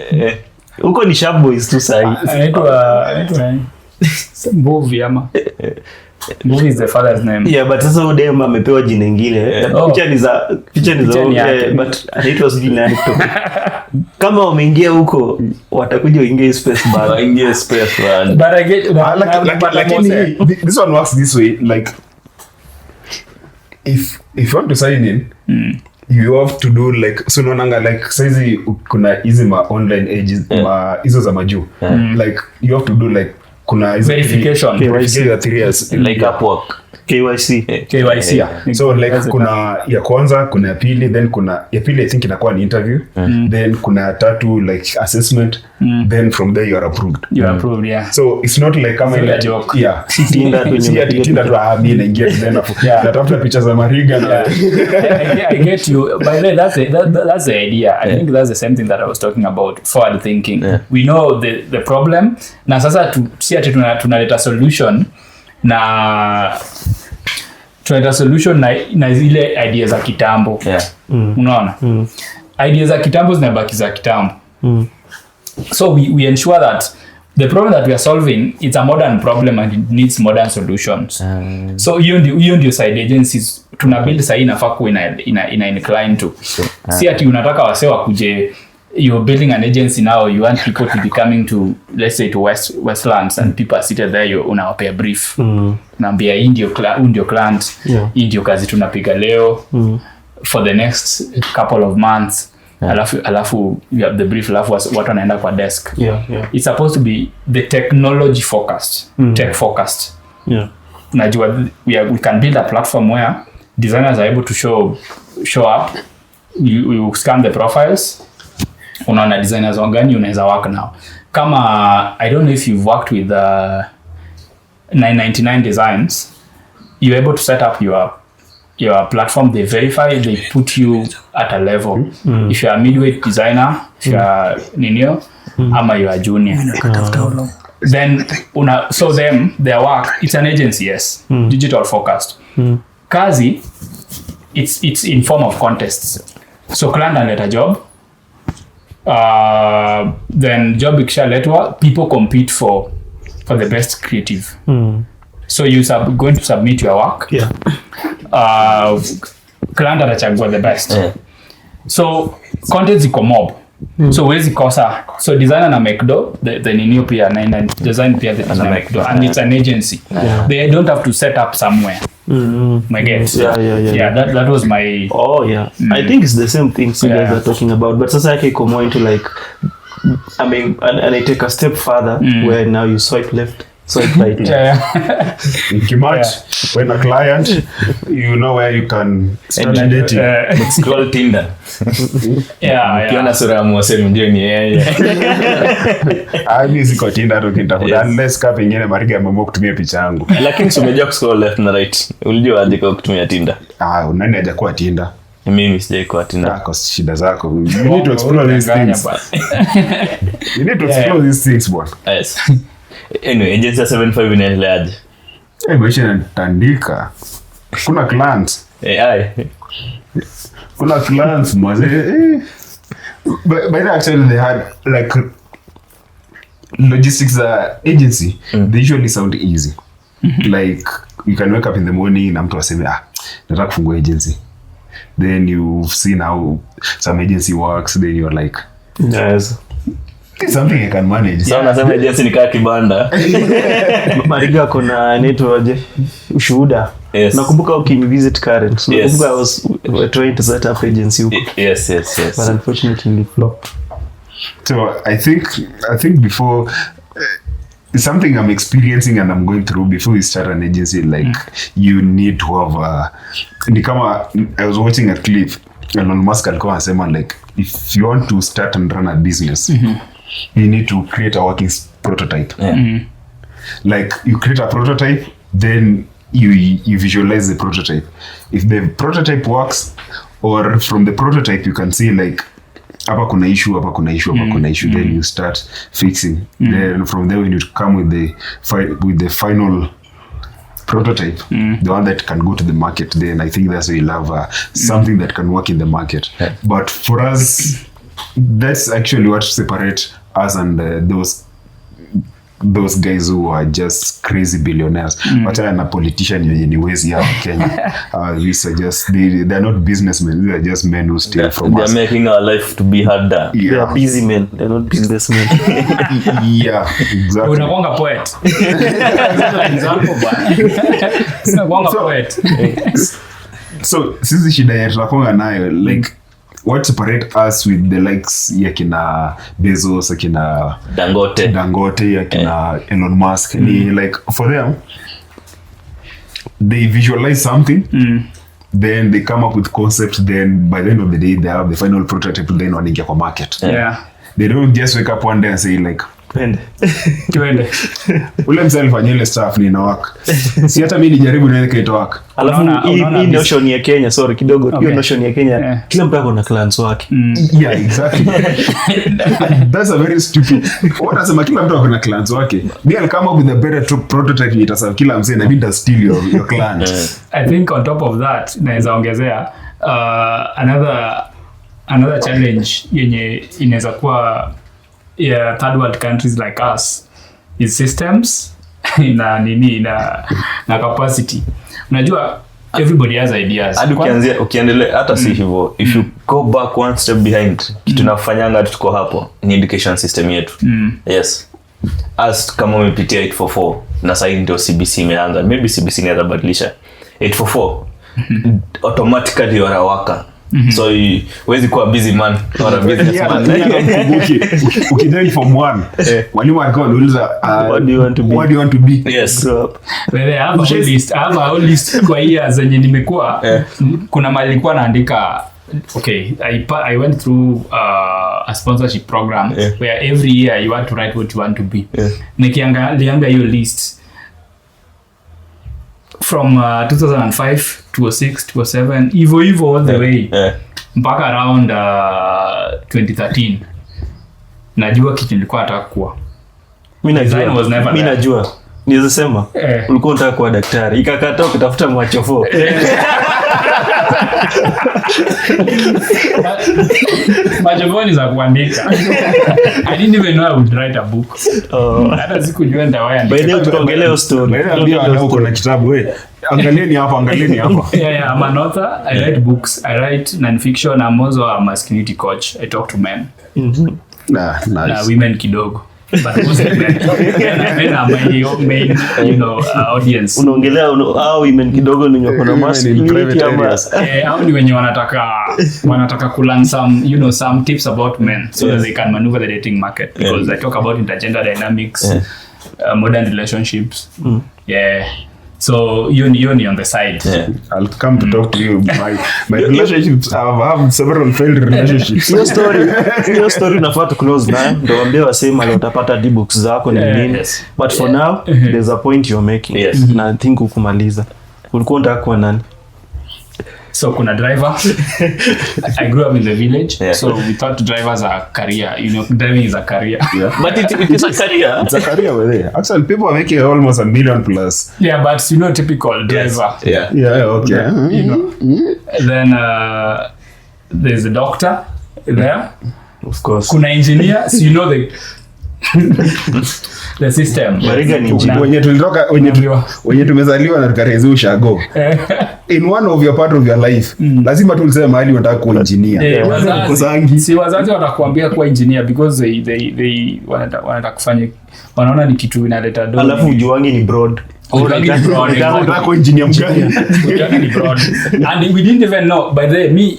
Huko ni sharp boys tu sahi. Anaitwa Mbovi ama Mbovi is the father's name. Yeah, but sasa dem amepewa jina lingine. Picha ni za but anaitwa sijui nani kutoka. Kama wameingia huko watakuja waingie space bar. Waingie space bar. But I get like this one works this way, like if you want to sign in, you have to do like so unaonanga like saizi kuna hizi ma online ages hizo za majuu, like you have to do like kuna hizo verification KYC 3 years like Upwork KYC. So like kuna ya kwanza, kuna ya pili, then kuna ya pili I think inakuwa ni interview, then kuna ya tatu like assessment, then from there you are approved. Yeah. So it's not like kama ile joke. Yeah. Tinder tu mimi naingia then natafuta picha za Mariga na I get you. By the way, that's the idea. I think that's the same thing that I was talking about, forward thinking. We know the problem. Na sasa si ati tunaleta solution na zile ideas za kitambo. Unaona? Ideas za kitambo zinabaki za kitambo. So we ensure that the problem that we are solving, it's a modern problem and it needs modern solutions. So hiyo ndio side agencies tuna build sasa inafaa kuwa ina incline to. Si ati unataka wasee wakuje, you're building an agency now, you want people to be coming to, let's say, to Westlands, and people are seated there, unawapea brief. Naambia ndio client, ndio kazi tunapiga leo for the next couple of months. Alafu you have the brief, alafu watu wanaenda kwa desk. It's supposed to be the technology focused, tech focused. Najua we can build a platform where designers are able to show up. You scan the profiles, unaona designers wangani unaweza work now. Kama I don't know if you've worked with 999 designs, you're able to set up your platform. They verify, they put you at a level. If you are a midweight designer, if you are ninio, ama you are junior, then so their work, it's an agency, yes, digital focused. Kazi, it's in form of contests. So client analeta job, then job ikishaletwa, people compete for the best creative. So you going to submit your work. Yeah. Client atachagua the best. So content ziko mob. So huwezi kosa. So designer na make do, the ninio pia na design pia na make do, and it's an agency. They don't have to set up somewhere. My guess. Yeah. That was my. Oh yeah. I think it's the same things you guys are talking about, but sasa yake iko more into like, I mean, and I take a step further where now you swipe left, swipe right. When a client, you know where you can start dating. It's called Tinder. Ukiona sura ya mwase mjue ni yeye. Mimi siko Tinder tukitafuta unless kama pengine Mariga ameamua kutumia picha yangu. Lakini umejua kuscroll left na right. Ulijua aje kwa kutumia Tinder? Nani hajakuwa Tinder? Mimi sijai kwa Tinder. Kwa shida zako. You need to explore these things. You need to explore these things, bwana. Yes. Anyway, agency 75 inaendeleaje? Maisha yanatandika. Kuna clients. Kuna clients mzee. By the actually they had like logistics agency. They usually sound easy. Like you can wake up in the morning na mtu aseme nataka kufungua agency. Then you've seen how some agency works, then you're like, yes, it's something I can manage. So nasema agency ni kama kibanda. Mariga kuna neto aje ushuhuda. Nakumbuka ukinivisit Current. Nakumbuka I was trying to set up agency huko. Yes. But unfortunately it flopped. So I think before it's something I'm experiencing and I'm going through before you start an agency, like you need to have I was watching a clip and Elon Musk alikuwa anasema like if you want to start and run a business, you need to create a working prototype. Like you create a prototype, then you visualize the prototype. If the prototype works, or from the prototype you can see like hapa kuna issue, then you start fixing. Then from there when you come with the final prototype, the one that can go to the market, then I think that's where you'll have something that can work in the market. But for us, that's actually what separates us and those guys who are just crazy billionaires. But I'm a politician in ways here in Kenya. These are just they're not businessmen. They're just men who steal from us. They're making our life to be harder. Yeah. They're busy men. They're not businessmen. Yeah, exactly. Unakuanga poet. Unakuanga poet. So sisi shida yetu tunakuanga nayo like what separate us with the likes ya kina Bezos, ya kina Dangote, ya kina Elon Musk, ni like for them they visualize something, then they come up with concept, then by the end of the day they have the final prototype, then wanaingia kwa market. They don't just wake up one day and say like twende ule msee alifanya ile stuff ni inawaka. Si hata mimi nijaribu na ile work. Alafu hii notion ya Kenya, sorry kidogo, hiyo notion ya Kenya kila mtu ana clients wake. Yeah, exactly. That's a very stupid. Wanasema kila mtu ana clients wake. They'll come up with a better prototype itaserve kila msee na binda steal your client. I think on top of that naweza ongezea another challenge yenye inaweza kuwa third world countries like us is systems na capacity. Unajua everybody has ideas. Hadi ukiendelea hata si hivyo, if you go back one step behind, kitu nafanyanga tuko hapo ni education system yetu. Yes, as kama umepitia 844 na sasa ndio CBC imeanza, maybe CBC inaweza badilisha 844 automatically wanawaka. So huwezi kuwa busy man or a businessman. Ukijoin form 1, mwalimu alikuwa anauliza what do you want to be? Yes. Well, I have a whole list kwa hiyo zenye nimekuwa. Kuna mali nilikuwa naandika. Okay, I went through a sponsorship program where every year you want to write what you want to be. Nikiangalia hiyo list from 2005 to 2006 to 2007 evo all the way mpaka around 2013. Najua kitu nilikuwa nataka kuwa. Mimi najua. Niweza sema ulikuwa unataka kuwa daktari. Ikakataa ukitafuta mwachofo. Majovoni za kuandika. I didn't even know I would write a book. Hata sikujua ndawaandika. By the way tuongelea story. Ndio uko na kitabu wewe. Angalieni hapa. Yeah, I'm an author. I write books. I write non-fiction. I'm also a masculinity coach. I talk to men. Nice. Na women kidogo. But mostly men. Men are my main, audience. Unaongelea women kidogo ni nyoko na masculinity ama Hao ni wenye wanataka kulearn some tips about men so that they can maneuver the dating market, because I talk about intergender dynamics, modern relationships. Yeah. So you ni on the side. I'll come to talk to you. My relationships, I've had several failed relationships. Your story nafaa to close nayo ndio waambie wasema utapata d-books zako ni nini. But for now there's a point you're making. Na I think ukumaliza. Ulikuwa unataka kuwa nani? So kuna driver. I grew up in the village, so we thought drivers are a career. Driving is a career. Yeah. But it is a career. It's a career with it. Actually, people are making almost $1 million plus. Yeah, but typical driver. Yeah. Yeah, okay. Then there's a doctor there. Of course. Kuna engineer, so the system. Mariga ni Wenye tumezaliwa na tukarezi ushago. In one of your part of your life, lazima tulisema mahali unataka kuwa engineer. Si wazazi watakuambia kuwa engineer because they wanataka kufanya, wanaona ni kitu inaleta dola. Alafu ujuangi ni broad. Unataka kuwa engineer mgani? Ujuangi ni broad. And we didn't even know. By the way,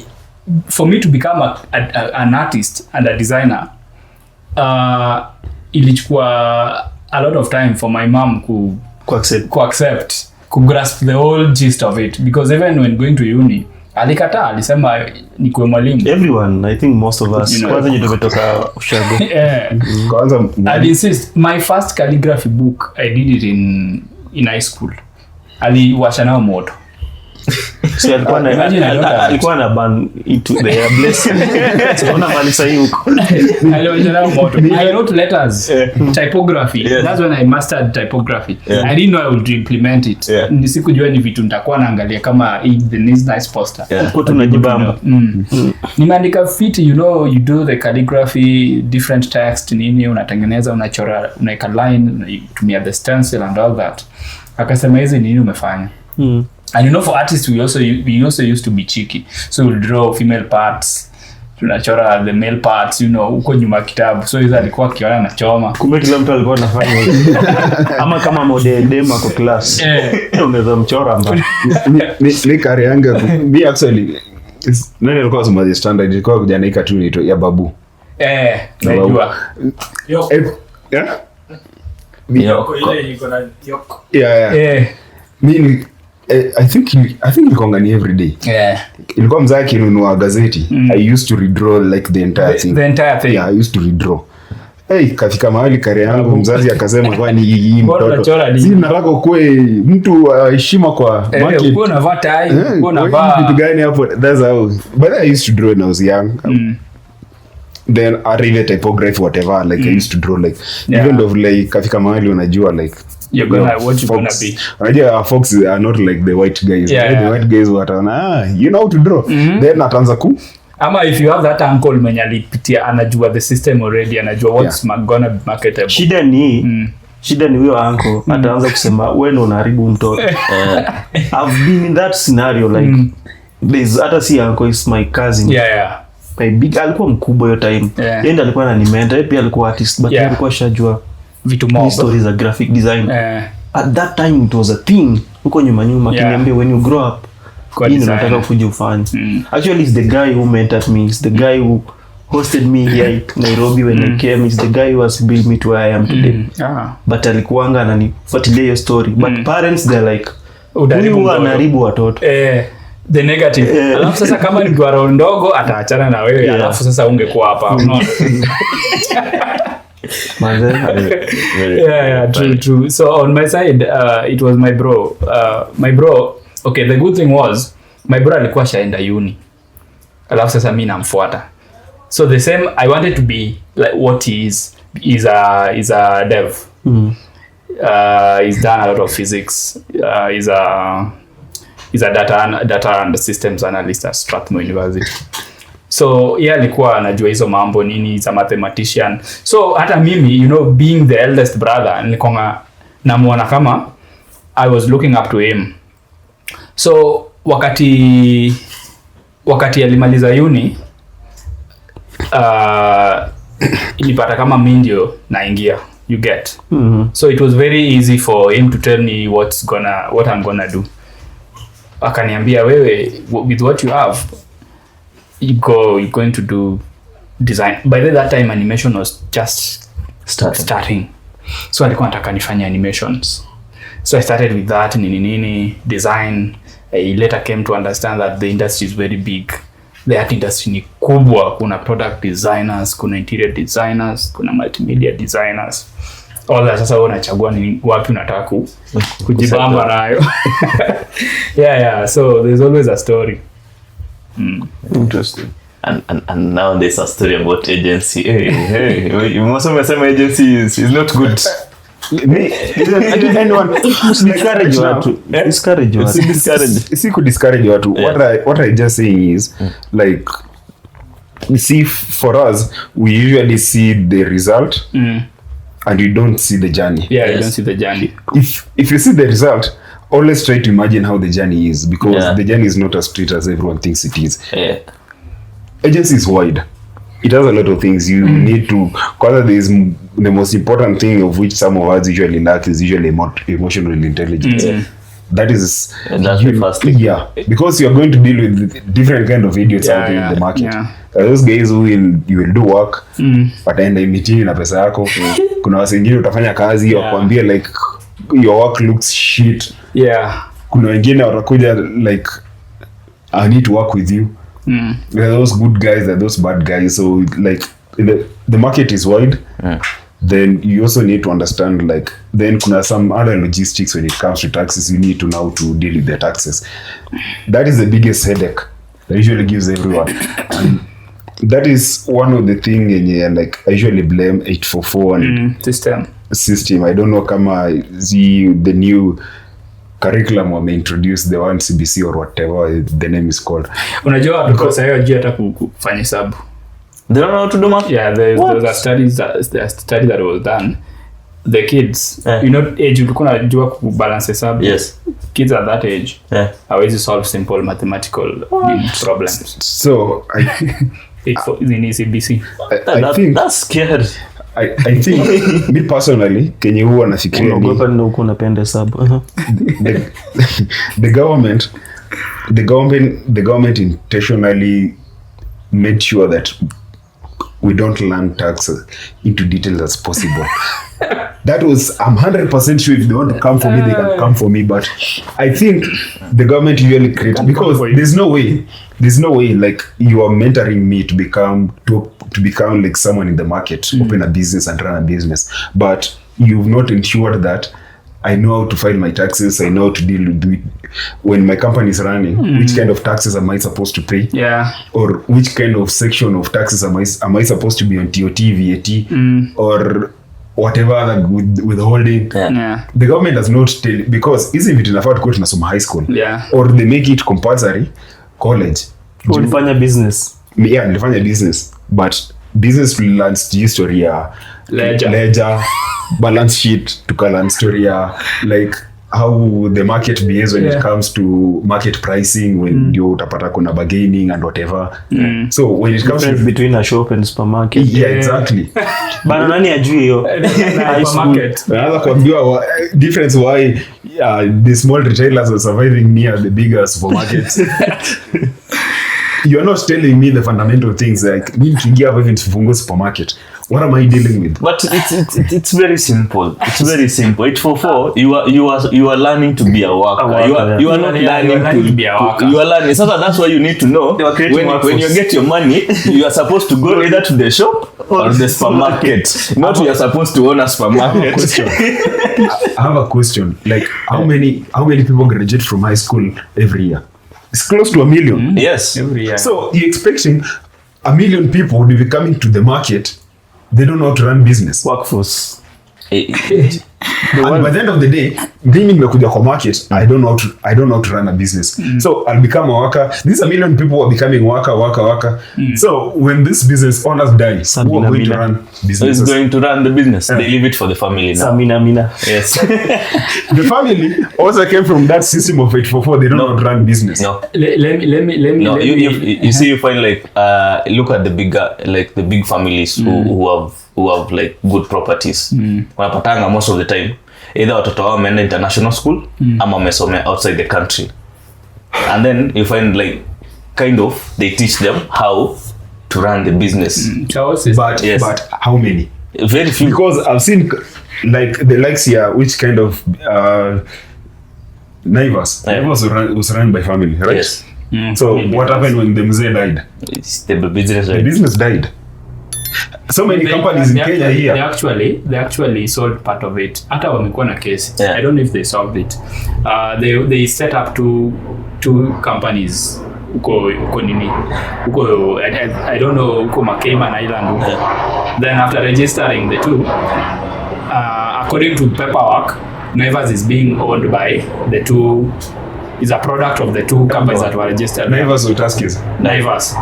for me to become an artist and a designer, ilichukua a lot of time for my mom to grasp the whole gist of it, because even when going to uni alikataa, alisema ni kuwe mwalimu. Everyone, I think most of us kwanza ndio tumetoka ushago. Kwanza I insist, my first calligraphy book I did it in high school. Aliwasha nao moto. So alikuwa na ban into the blessing. So una mali sahi huko. I wrote letters, typography. That's when I mastered typography. I didn't know I would implement it. Nisikujua ni vitu nitakuwa naangalia kama the nice poster. Kwa tunajibamba. Nimeandika fit, you do the calligraphy, different text nini, unatengeneza, unachora, unaeka line, unatumia the stencil and all that. Akasema hizi nini umefanya? And for artists we also used to be cheeky, so we'll draw female parts, tunachora the male parts, uko nyuma kitabu, so hizo alikuwa akiona na choma. Kumbe kila mtu alikuwa anafanya hivyo. Ama kama model demo kwa class unaweza mchora mbaya. Ni career yangu. Me actually nani alikuwa soma the standard, ilikuwa kujana cartoon ito ya babu. Najua. Yo. Yeah. Ile iko na yoko. Yeah. Mimi I think ilikuwa ni every day. Ilikuwa mzee akinunua gazeti. I used to redraw like the entire thing. Yeah, I used to redraw. Kafika mahali kare yangu mzazi akasema kwa ni hii mtoto. Si nataka ukue mtu wa heshima kwa market. Uko na vaa tai, uko na vaa. Vitu gani hapo? That's how. But I used to draw when I was young. Then I read typography whatever, like I used to draw like even though like kafika mahali unajua like you're gonna what you gonna be. Unajua folks are not like the white guys. The white guys wataona you know how to draw. Then ataanza ama if you have that uncle mwenye alipitia anajua the system already, anajua what's gonna be marketable. Shida ni huyo uncle ataanza kusema wewe ndo unaharibu mtoto. I've been in that scenario like there's hata si uncle is my cousin. My big alikuwa mkubwa hiyo time. Yeye ndiye alikuwa ananimenta, pia alikuwa artist but alikuwa shajua vitu mob stories za graphic design. At that time it was a thing. Huko nyuma kiniambia when you grow up nini unataka kuja ufanye. Actually it's the guy who mentored me, it's the guy who hosted me here in Nairobi when I came, it's the guy who has built me to where I am today. But alikuanga ananifuatilia hiyo story. But parents they're like unaharibu watoto. The negative. Alafu sasa kama ni kwa ndogo ataachana na wewe, alafu sasa ungekuwa hapa, unaona. True. So on my side, it was my bro. Okay, the good thing was my bro alikuwa shaenda uni. Alafu sasa mimi namfuata. So the same, I wanted to be like what he is. He's a dev. He's done a lot of physics. He's a is a data and systems analyst at Strathmore University. So alikuwa anajua hizo mambo nini, is a mathematician. So hata mimi, you know, being the eldest brother, nilikuwa namuona kama I was looking up to him. So wakati alimaliza uni, ilipata kama mimi ndio naingia, you get. So it was very easy for him to tell me what I'm gonna do. Akaniambia, wewe, with what you have, you're going to do design. By that time animation was just starting. So alikuwa nataka nifanye animations. So I started with that, nini design. I later came to understand that the industry is very big. The art industry ni kubwa. Kuna product designers, kuna interior designers, kuna multimedia designers. All that. Sasa unachagua ni wapi unataka kujibamba nayo. Yeah. So there's always a story. Interesting. And now there's a story about agency. Hey, you must have some agency is not good. Discourage watu. What I just saying is like, you see, for us we usually see the result and you don't see the journey. You don't see the journey. If you see the result, always try to imagine how the journey is, because the journey is not as straight as everyone thinks it is. Agency is wide. It has a lot of things you need to, because there is the most important thing of which some of us usually lack is usually emotional intelligence. That is the first thing. Yeah, because you are going to deal with different kind of idiots out there in the market. Those guys who you will do work, wataenda meeting na pesa yako. Kuna watu wengine utafanya kazi wakwambia like your work looks shit. Kuna wengine watakuja like, I need to work with you. There are those good guys, there are those bad guys. So like the market is wide. Then you also need to understand like, then kuna some other logistics when it comes to taxes. You need to know to deal with the taxes. That is the biggest headache that usually gives everyone. And that is one of the things like I usually blame 844 and system. I don't know kama the new curriculum wame introduce the one CBC or whatever the name is called. Unajua because hayo hajui hata kufanya hesabu. They don't know how to do math? Yeah, there was a study that was done. The kids, you know, age ulikuwa unajua kubalance hesabu. Yes. Kids at that age hawezi solve simple mathematical problems. So it's in CBC. I think that's scary. I think me personally, Kenya huwa nafikiria ni uko unapenda hesabu. The government intentionally made sure that we don't learn taxes into details as possible. That was, I'm 100% sure if they want to come for me, they can come for me. But I think the government usually creates, because there's no way like you are mentoring me to become like someone in the market, open a business and run a business. But you've not ensured that I know how to file my taxes. I know how to deal with it. When my company is running, which kind of taxes am I supposed to pay? Or which kind of section of taxes am I supposed to be on TOT, VAT, or whatever other withholding? The government does not tell, because isn't it enough to go to some high school? Or they make it compulsory college. Ulifanya business. Nilifanya business, but business learns history ya ledger, balance sheet, tukalan story ya like how the market behaves when it comes to market pricing, when ndio utapata kuna bargaining and whatever. So when it comes to between a shop and supermarket. Exactly. Bana nani ajui hiyo? Supermarket. Another kuambiwa difference why the small retailers are surviving near the bigger supermarkets. You're not telling me the fundamental things like me nikiingia hapo hivi nifungue supermarket. What am I dealing with? But it's very simple. It's very simple. 844, you are learning to be a worker. You are not learning to be a worker. You are learning. So that's why you need to know when you get your money, you are supposed to go either to the shop or the supermarket. Not you are supposed to own a supermarket. I have a question. Like how many people graduate from high school every year? It's close to 1 million. Yes. Every year. So you're expecting 1 million people to be coming to the market. They don't know how to run business. Workforce. And by the end of the day, mimi nimekuja kwa market, I don't know how to run a business. So I'll become a worker. These a million people are becoming worker. So when this business owners die, who are going to run businesses? So it's going to run the business. They leave it for the family now. Samina. Yes. The family also came from that system of 844. They don't know how to run business. No. Let me. No, you see, you find like look at the bigger, like the big families who have like good properties. Wanapatanga most of the time either watoto wao wameenda international school ama wamesomea outside the country, and then you find like kind of they teach them how to run the business. But how many? Very few. Because I've seen like the likes here, which kind of Naivas was run by family, right? Yes. So what happened when the mzee died? The business. The business died. So many companies in Kenya here. They actually sold part of it. Hata wamekuwa na case. Yeah. I don't know if they solved it. They set up two companies. Uko nini? Uko I don't know, uko Cayman Island uko. Then after registering the two, according to paperwork, Naivas is being owned by the two. Is a product of the two companies that were registered. Naivas or Tuskys? Naivas.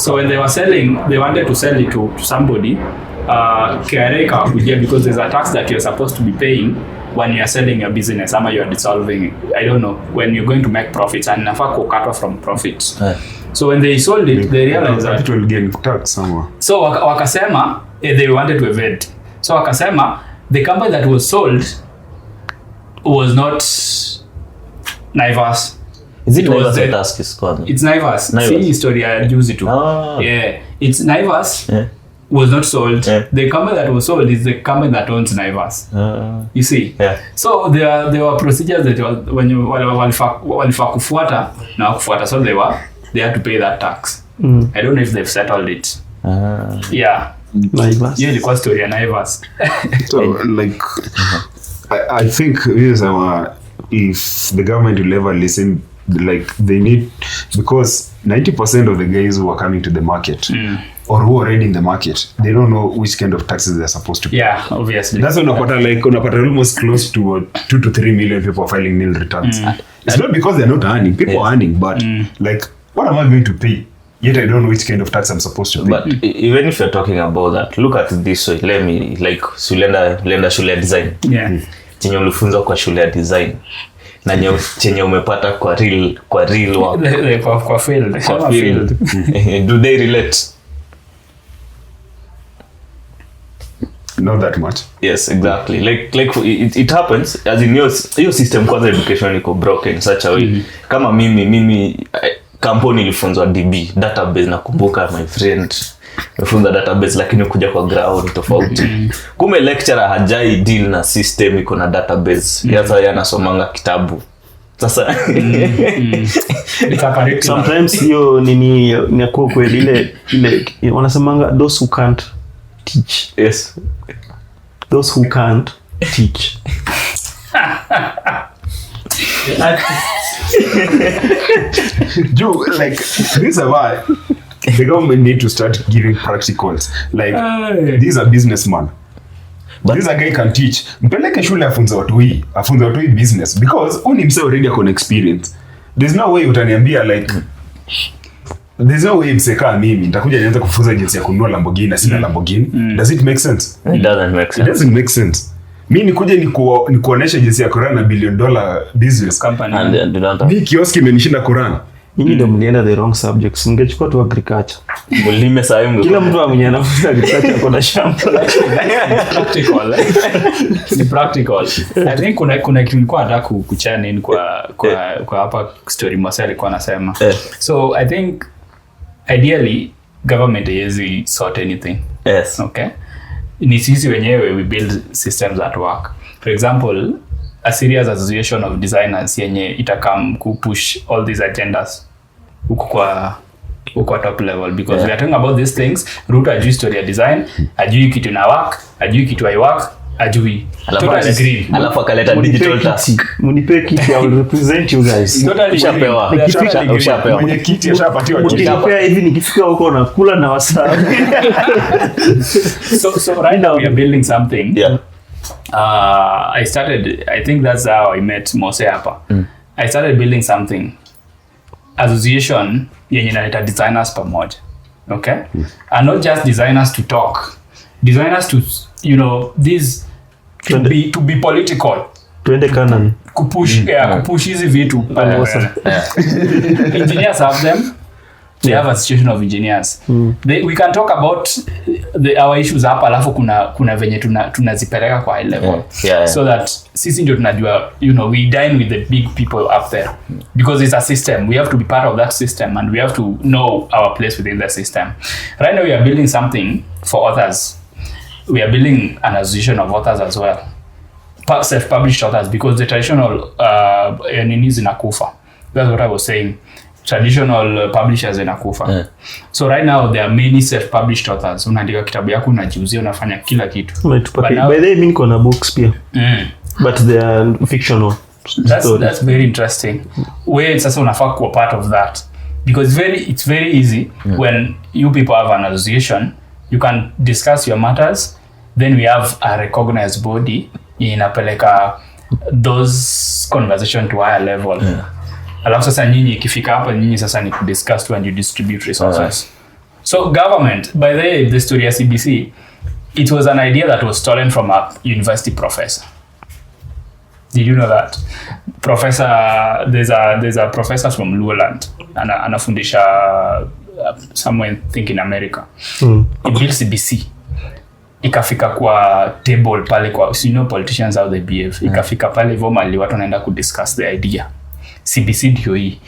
So when they were selling, they wanted to sell it to somebody. KRA kawakujia because there's a tax that you're supposed to be paying when you're selling your business ama you're dissolving, I don't know, when you're going to make profits, and nafaa cut off from profits. So when they sold it, they realized that capital gain tax somewhere. So wakasema they wanted to evade. So wakasema the company that was sold was not Naivas. Is it Naivas or Tuskys? It's Naivas. See history ya juzi tu. Yeah, it's Naivas. Yeah. Was not sold. Yeah. The company that was sold is the company that owns Naivas. You see? Yeah. So there were procedures that when you walifaa kufuata na kufuata, so they had to pay that tax. I don't know if they've settled it. Yeah. Naivas. Yeah, ilikuwa story ya Naivas. So like I think this if the government will ever listen, like they need, because 90% of the guys who are coming to the market or who are already in the market, they don't know which kind of taxes they're supposed to pay. Yeah, obviously. That's unapata almost close to 2 to 3 million people filing nil returns. It's not because they're not earning. People are earning, but like, what am I going to pay? Yet I don't know which kind of tax I'm supposed to pay. But even if you're talking about that, look at it this way. Let me, like, ulienda shule ya design. Yeah. Chenye ulifunza kwa shule ya design na chenye umepata kwa real work. Kwa field. Do they relate? Not that much. Yes, exactly. Like it happens as in your system kwanza education iko broken in such a way. Kama mimi kampuni ilifunzwa DB, database, nakumbuka my friend nifunza database, lakini kuja kwa ground tofauti. Kume lecturer hajai deal na system iko na database. Yasa yanasomanga kitabu. Sasa sometimes hiyo nini ni kwa kweli ile wanasemanga those who can't teach. Yes. Those who can't teach. Like this is why the government need to start giving practicals. Like these are businessmen. But this guy can teach. Mpeleke shule afunze watu hii business, because only himself already has experience. There's no way utaniambia like there's no way mseka mimi nitakuja nianze kufunza jinsi ya kununua Lamborghini na sina Lamborghini. Does it make sense? It doesn't make sense. It doesn't make sense. Mimi nikuje nikuonesha jinsi ya kurun a $1 billion business company. Mimi kioski imenishinda kurun. Nyinyi ndio mlienda the wrong subjects. Mngechukua tu agriculture. Mulime saimu. Kila mtu mwenye anafunza agriculture kuna shamba. Ni practical. I think kuna kilikuwa nataka kuchana in kwa hapa story Mose alikuwa anasema. So I think ideally government haiwezi sort anything. Yes. Okay. Ni sisi wenyewe we build systems that work. For example, a serious association of designers yenye itakam push all these agendas huko kwa top level, because we are talking about these things. Root ajui story ya design, ajui kitu na work, ajui kitu I work, ajui. Totally agree. Alafu akaleta digital task. Munipe kiti, I will represent you guys. Totally ushapewa. Mwenye kiti ashapatiwa kiti. Ukipea hivi nikifika huko na kula na wasaa. So right now we are building something. Yeah. I think that's how I met Mose hapa. I started building something, association yenye inaita designers pamoja. Okay? And not just designers to talk, designers to, you know, this to be political. Tuende Canaan. Kupush hizi vitu. Engineers have them. They have a situation of engineers. We can talk about our issues hapa, alafu kuna venye tunazipeleka kwa high level. So that sisi ndio tunajua, you know, we dine with the big people up there. Because it's a system. We have to be part of that system and we have to know our place within the system. Right now we are building something for authors. We are building an association of authors as well. Self-published authors, because the traditional nini zinakufa. That's what I was saying. Traditional publishers inakufa. So right now there are many self-published authors. Unaandika kitabu yako, unajiuzia, unafanya kila kitu. By the way, mimi niko na books pia. But they are fictional. That's very interesting. Where sasa unafaa kuwa part of that. Because it's very easy when you people have an association, you can discuss your matters, then we have a recognized body inapeleka those conversation to higher level. Alafu sasa nyinyi ikifika hapa, nyinyi sasa ni discuss to and you distribute resources. So government, by the story ya CBC, it was an idea that was stolen from a university professor. Did you know that? Professor, there's a professor from Luoland, anafundisha somewhere I think in America. He built CBC. Ikafika kwa table pale kwa, you know, politicians how they behave. Ikafika pale hivyo mali watu wanaenda kudiscuss the idea. CBC ndio hii.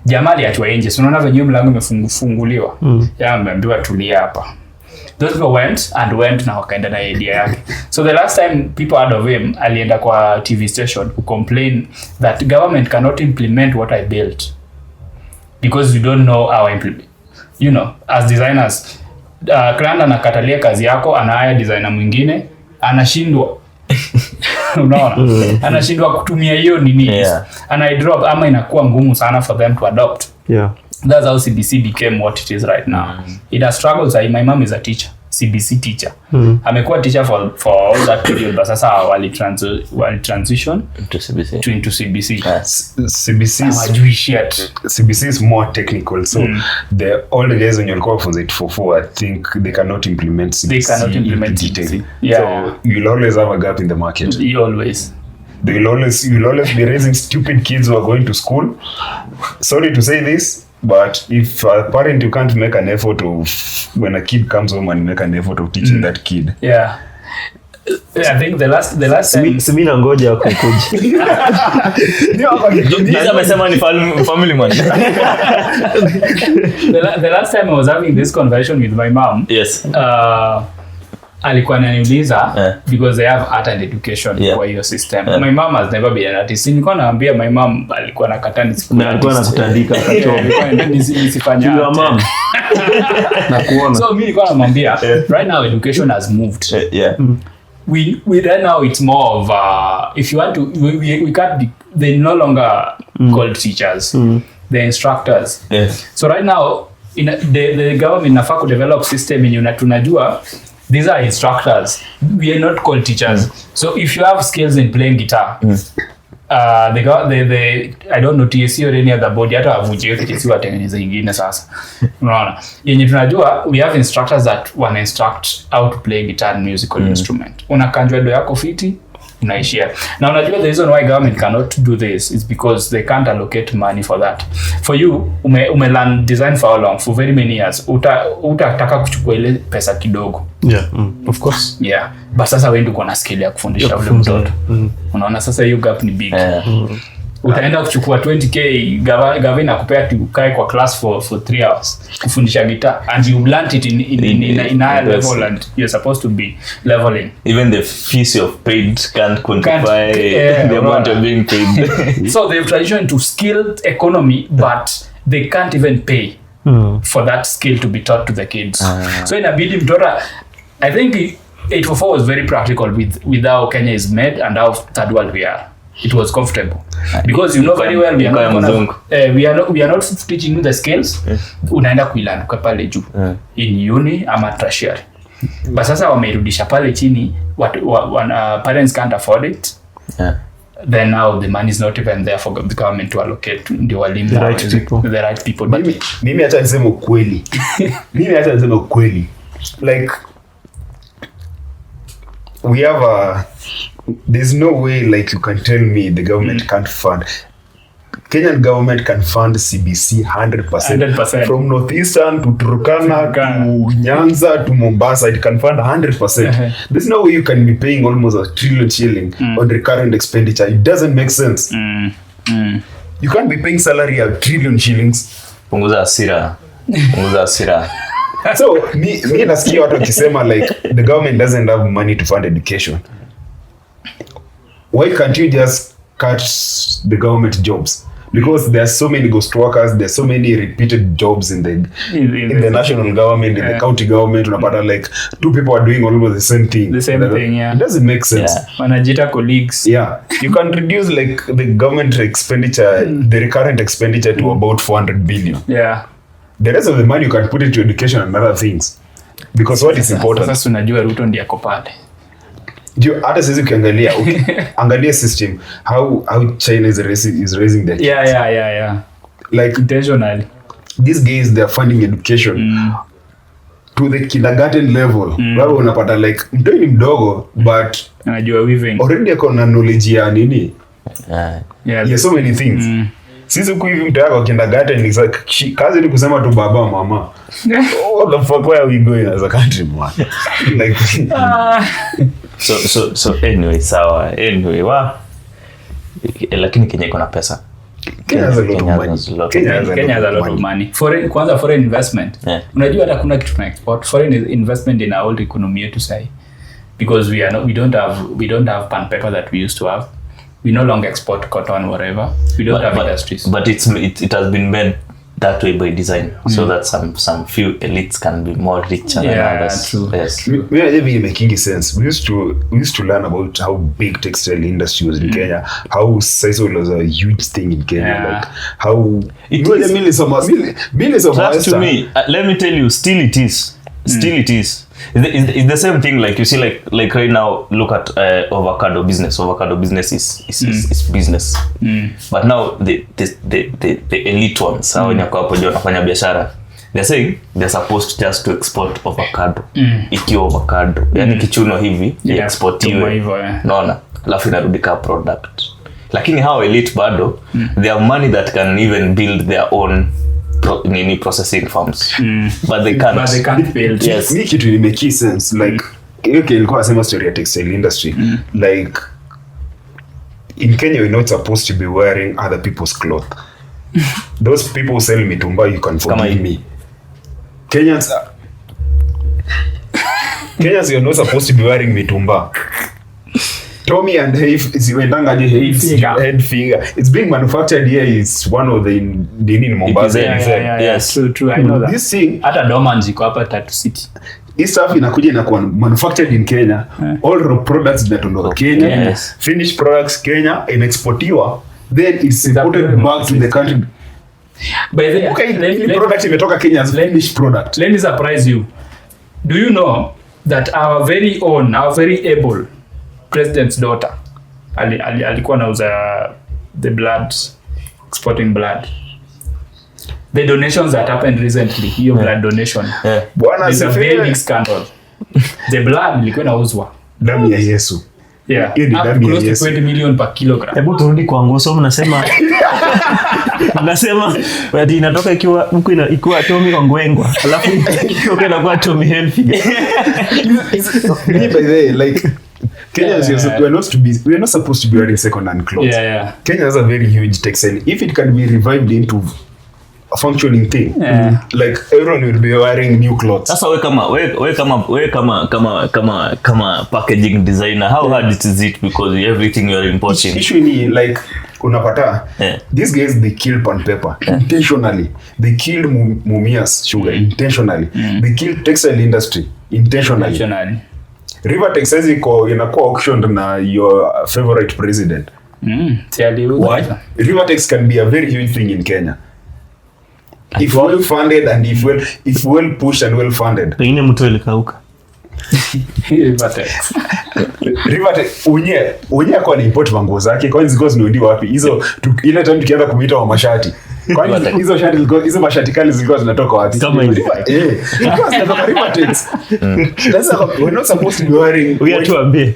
Jamaa aliachwa nje. So unaona venye mlango umefunguliwa. Ameambiwa tulia hapa. Those people went na wakaenda na idea yake. So the last time people heard of him, alienda kwa TV station to complain that government cannot implement what I built because we don't know how implement. You know, as designers, client anakatalia kazi yako, anahaya designer mwingine, anashindwa. Unaona? Anashindwa kutumia hiyo nini. Anaidrop ama inakuwa ngumu sana for them to adopt. That's how CBC became what it is right now. It has struggles. My mom is a teacher, CBC teacher. Amekuwa teacher for all that period, but sasa wali transition to CBC. Into CBC. CBC is more technical, so the all the guys when you call for it for I think they cannot implement CBC. They cannot implement CBC. So you'll always have a gap in the market. You'll always be raising stupid kids who are going to school. Sorry to say this, but if a parent you can't make an effort of when a kid comes home and make an effort of teaching that kid. I think the last time Simina ngoja kukuja. Ndio amesema ni family man. The last time I was having this conversation with my mom. Yes. Alikuwa ananiuliza because they have art and education kwa hiyo system. My mom has never been an artist. Nilikuwa naambia my mom alikuwa anakataa nisikuwa. Alikuwa anakutandika kacho. Nisifanya mom. Na kuona. So mimi nilikuwa namwambia right now education has moved. We right now it's more of if you want to we can't be, they no longer called teachers. They're instructors. So right now the government inafaa ku develop system yenye tunajua these are instructors. We are not called teachers. So if you have skills in playing guitar, I don't know TSC or any other body hata avuje TSC watengeneza ingine sasa. Unaona? Yenye tunajua we have instructors that wana instruct how to play guitar and musical instrument. Unakanjwa do yako fiti, unaishia. Na unajua the reason why government cannot do this is because they can't allocate money for that. For you, ume learn design for how long? For very many years. Utataka kuchukua ile pesa kidogo. Of course. But sasa wewe ndio uko na skill ya kufundisha ule mtoto. Unaona sasa hiyo gap ni big. Utaenda kuchukua 20k gavana akupea ukae kwa class for 3 hours kufundisha guitar and you learned it in higher level and you're supposed to be leveling. Even the fees of paid can't quantify the amount of being paid. So they've transitioned to skilled economy, but they can't even pay for that skill to be taught to the kids. So inabidi mtora, I think 844 was very practical with how Kenya is made and how third world we are. It was comfortable because you know very well we are not teaching you the skills. Unaenda kuilearn kwa pale juu in uni ama tertiary. But sasa wamerudisha pale chini, parents can't afford it. Then now the money is not even there for the government to allocate ndio walimu the right people. But mimi hata niseme ukweli. Like we have there's no way like you can tell me the government can't fund. Kenyan government can fund CBC 100%. From Northeastern to Turkana to Nyanza to Mombasa, it can fund 100%. There's no way you can be paying almost $1 trillion on recurrent expenditure. It doesn't make sense. You can't be paying salary of $1 trillion shillings. Punguza hasira. So me nasikia watu wakisema like the government doesn't have money to fund education. Why can't you just cut the government jobs? Because there are so many ghost workers, there are so many repeated jobs in the national government, in the county government. Unapata like 2 people are doing almost the same thing. It doesn't make sense. Wanajita colleagues. Yeah, you can reduce like the government expenditure, the recurrent expenditure to about 400 billion. Yeah. The rest of the money you can put into education and other things. Because what is important. Sasa unajua Ruto ndiye ako pale. Hata sisi ukiangalia angalia system how China is raising their kids. Yeah. Like intentionally these guys they are funding education to the kindergarten level. Bado unapata like mtoi ni mdogo but anajua weaving already ako na knowledge ya nini. Yeah, so many things. Sisi huku hivi mtu yako kindergarten is like kazi ni kusema tu baba mama. What the fuck, where are we going as a country, man? Like so anyway lakini Kenya iko na pesa. Kenya has a lot of money. Foreign investment. Unajua hata kuna kitu na export. Foreign investment in our old economy yetu sai. Because we don't have pan paper that we used to have. We no longer export cotton or whatever. We don't have industries. But it has been made that way by design, so that some few elites can be more richer than others. True. Yes. We are even making sense. We used to learn about how big textile industry was in Kenya, how sisal was a huge thing in Kenya, like how millions of trust to me. Let me tell you, still it is. It's the same thing. Like you see, like right now, look at avocado business. Avocado business is business. But now the elite ones, hao wenye kwa hapo ndio wanafanya biashara. They're saying they're supposed just to export avocado. Ikiwa avocado, yani kichuno hivi, exportiwe. Naona, alafu inarudi kama product. Lakini hao elite bado, they have money that can even build their own processing farms. But they can't build. Yes. Make it really make sense. Like okay, ilikuwa sema story ya textile industry. Like in Kenya we're not supposed to be wearing other people's clothes. Those people who sell mitumba, you can forgive me. Kenyans you're not supposed to be wearing mitumba. Tommy and head figure. It's being manufactured here. It's one of the in Mombasa. Yes, true. I know that. This thing hata Domanji kwa hapa Tatu City. This stuff inakuja na kuwa manufactured in Kenya. All raw products zinatoka Kenya. Finished products Kenya inexportiwa. Then it's imported back to the country. By the way, product imetoka Kenya as finished product. Let me surprise you. Do you know that our very able president's daughter alikuwa nauza the blood, exporting blood, the donations that happened recently, hiyo blood donation, there's a very big scandal. The blood ilikuwa inauzwa damu ya Yesu. Yeah, close to 20 million per kilogram. Hebu turudi kwa ngoso, mnasema wadi inatoka ikiwa Tommy Ongwengwa, alafu ikiwa inakuwa Tommy Hilfiger. By the way, like Kenyans, we're not supposed to be wearing second-hand clothes. Kenya has a very huge textile. If it can be revived into a functioning thing, like everyone will be wearing new clothes. Sasa we kama packaging designer, how hard is it, because everything you're importing? Issue ni like unapata these guys, they kill pan paper intentionally. They killed Mumias sugar intentionally. They killed textile industry intentionally. Rivertex says inakuwa auctioned na your favorite president. Why? Rivertex can be a very huge thing in Kenya. If well funded and if well pushed and well funded. Pengine mtu alikauka. Rivertex unye kwa ni import manguo zake kwani ziko zinaudi wapi hizo ile time tukianza kumuita wa mashati kwani hizo shati zilikuwa hizo mashati kali zilikuwa zinatoka wapi kama hivi zilikuwa zinatoka Rivertex. That's we're not supposed to be wearing we tuambie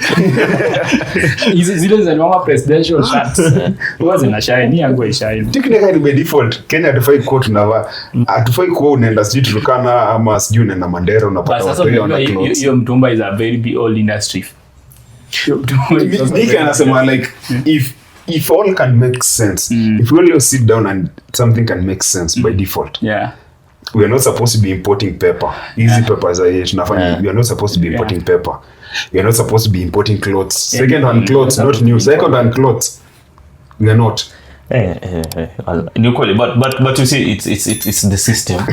hizo zile za normal presidential shirts huwa zinashine yangu ishine technically by default Kenya hatufai kuwa tunavaa hatufai kuwa unaenda sijui Turkana ama sijui unaenda Mandera unapata watu wana clothes. Hiyo mtumba is a very old industry. Nick anasema like if all can make sense if we all sit down and something can make sense by default we are not supposed to be importing paper easy papers are tunafanya we are not supposed to be importing paper we are not supposed to be importing clothes second hand clothes not new second hand clothes we are not Equally, but you see, it's the system.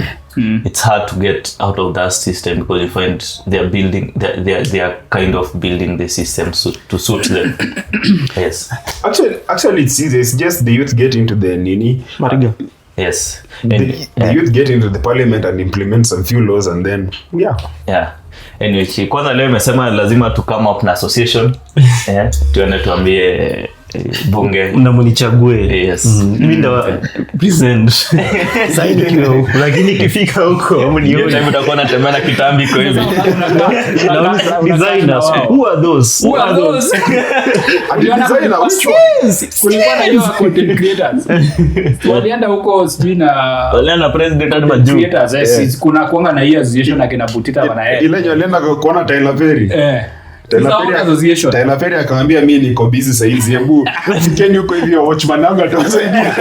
It's hard to get out of that system because you find they are kind of building the system to suit them. Yes. Actually, it's easy. It's just the youth get into the nini. Mariga. Yes. The youth get into the parliament and implement some few laws and then yeah. Anyway, kwanza leo nimesema lazima tu come up na association. Tuende tuambie bunge unamnichague. Yes. Mimi ndo present side kidogo lakini ikifika huko mnione time utakuwa unatembea na kitambi kwa hivi designers who are those kulikuwa na hiyo content creators walienda huko sijui na walienda president hadi majuu creators kuna kuanga na hiyo association akina Butita bana ile nyolienda kuona Tyler Perry Tyler Perry akamwambia mimi niko busy sasa hizi hebu fikeni huko hivyo watchman wangu atasaidia.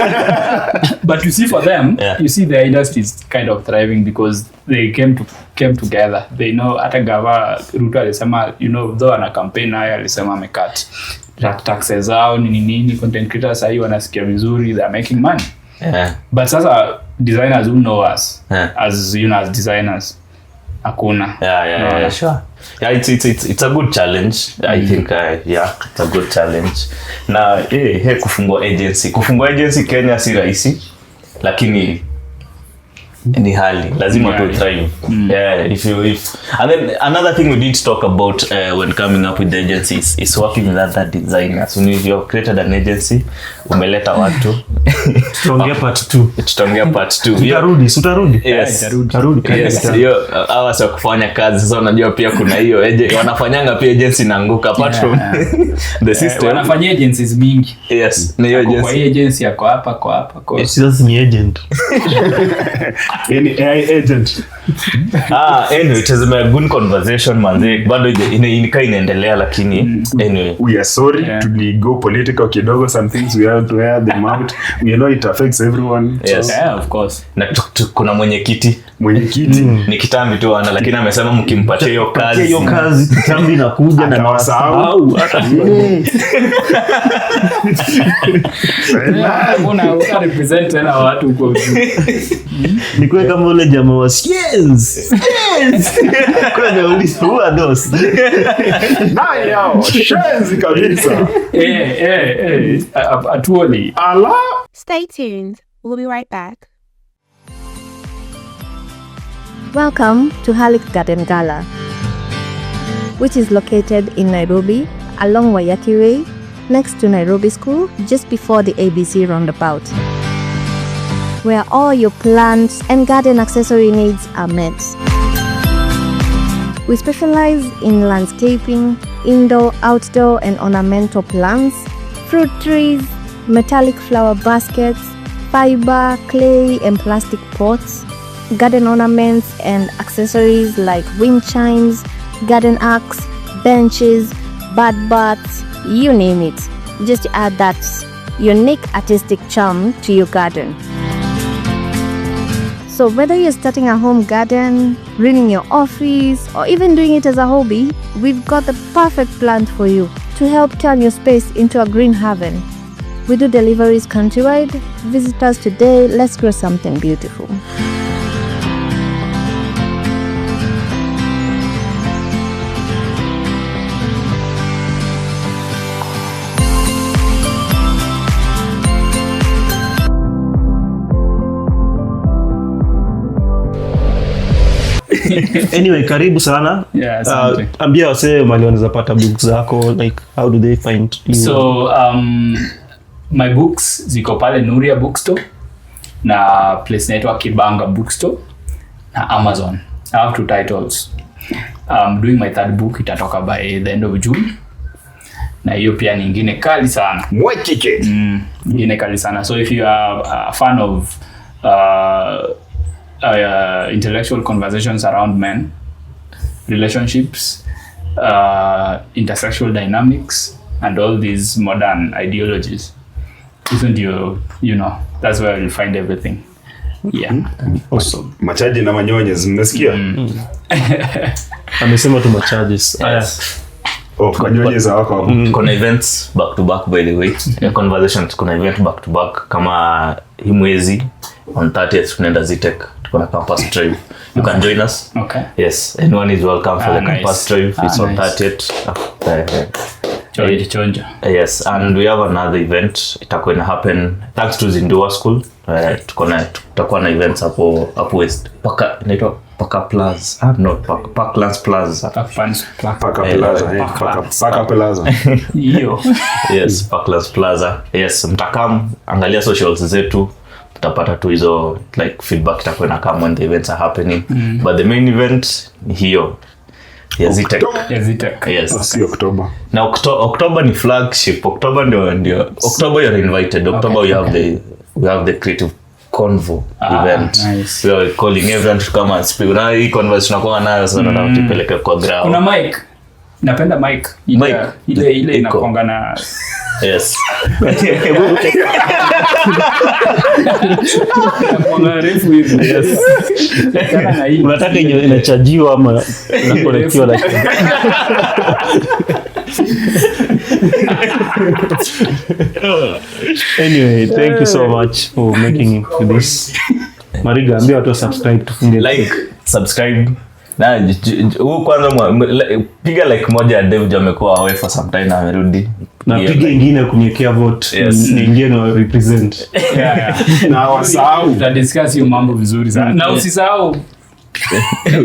But you see for them you see the industry is kind of thriving because they came together. They know hata gava Ruto alisema though ana campaign naye alisema amecut taxes zao nini content creators sasa wanasikia vizuri they are making money. But sasa designers who know us as as designers hakuna. Sure. Yeah, it's a good challenge. I think it's a good challenge. Na kufungua agency Kenya si rahisi lakini ni hali lazima tu thrive. If and then another thing we need to talk about when coming up with the agencies is working with other designers. When you have created an agency umeleta watu tutaongea part 2 utarudi yes hiyo hawa sio kufanya kazi sasa unajua pia kuna hiyo wanafanyanga pia agency inaanguka apart from the system wanafanya agencies mingi na hiyo agency kwa agency yako hapa kwa sasa ni agent any AI agent anyway it has been a good conversation manze bado inaendelea lakini anyway we are sorry to go political kidogo some things we have to air them out we know it affects everyone of course na kuna mwenyekiti ni kitambi tu ana lakini amesema mkimpatia hiyo kazi kitambi inakuja na nawasahau hata una represent na watu huko ni kwa kama ule jamaa wa yes kwa nauliza who are those nayo shenzi kabisa atuoli ala. Stay tuned. We'll be right back. Welcome to Halik Garden Gala, which is located in Nairobi along Wayaki Way, next to Nairobi School, just before the ABC roundabout, where all your plants and garden accessory needs are met. We specialize in landscaping, indoor, outdoor, and ornamental plants, fruit trees, metallic flower baskets, fiber, clay, and plastic pots, garden ornaments and accessories like wind chimes, garden arcs, benches, bird baths, you name it. Just add that unique artistic charm to your garden. So whether you're starting a home garden, running your office, or even doing it as a hobby, we've got the perfect plant for you to help turn your space into a green haven. We do deliveries countrywide. Visit us today. Let's grow something beautiful. Anyway, karibu sana. Yeah, asante. Ambia wasee mali wanaweza pata books zako, like how do they find you? So my books ziko pale Nuria Bookstore na place inaitwa Kibanga Bookstore na Amazon. I have 2 titles. I'm doing my 3rd book, itatoka by the end of June. Na hiyo pia nyingine kali sana. Mwachike. Nyingine kali sana. So if you are a fan of intellectual conversations around men, relationships, intersexual dynamics, and all these modern ideologies, isn't you know, that's where you'll find everything. Yeah. Awesome. Machaji na manyonye zimesikia? Amesema tu charges. Manyonye za wako hapo. Kuna events back to back, by the way. Conversations kuna event back to back kama hii mwezi on 30th tunaenda Zitec. Tuko na campus drive. You can join us. Okay. Yes, anyone is welcome for the campus drive. It's on 30th. Chonja. Yes, and we have another event itakuwa ina happen thanks to Zindua School. Tutakuwa na events hapo West. Inaitwa Paka Plaza. Parklands Plaza. Paka Plaza. Hiyo. Yes, Parklands Plaza. Yes, mtakam angalia socials zetu. Tutapata tu hizo like feedback itakuwa na come when the events are happening. But the main event ni hiyo. Zitec. Yes. Si October. Na October ni flagship. October ndio October you're invited. October we have the creative convo event. Nice. We are calling everyone to come and speak. Na hii conversation tunakuwa nayo sana na tupeleke kwa ground. Kuna mic. Napenda mic. Ile inakonga na yes. Kuna refu hivi. Yes. Kana na hii. Unataka yenye inachajiwa ama inakonektiwa like Anyway, thank you so much for making this. Mariga, ambia watu subscribe tufunge. Like, subscribe. Na kwanza piga like moja ya Dev amekuwa away for some time na amerudi. Na piga ingine kunyekea vote. Yes. Ingine na represent. Yeah. Na wasahau tutadiscuss hiyo mambo vizuri sana. Na usisahau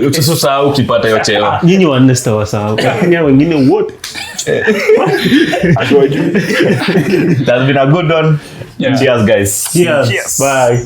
usisahau ukipata hiyo cheo. Nyinyi wanne wasahau. Lakini wengine wote That's been a good one. Yeah. Cheers guys. Cheers. Bye.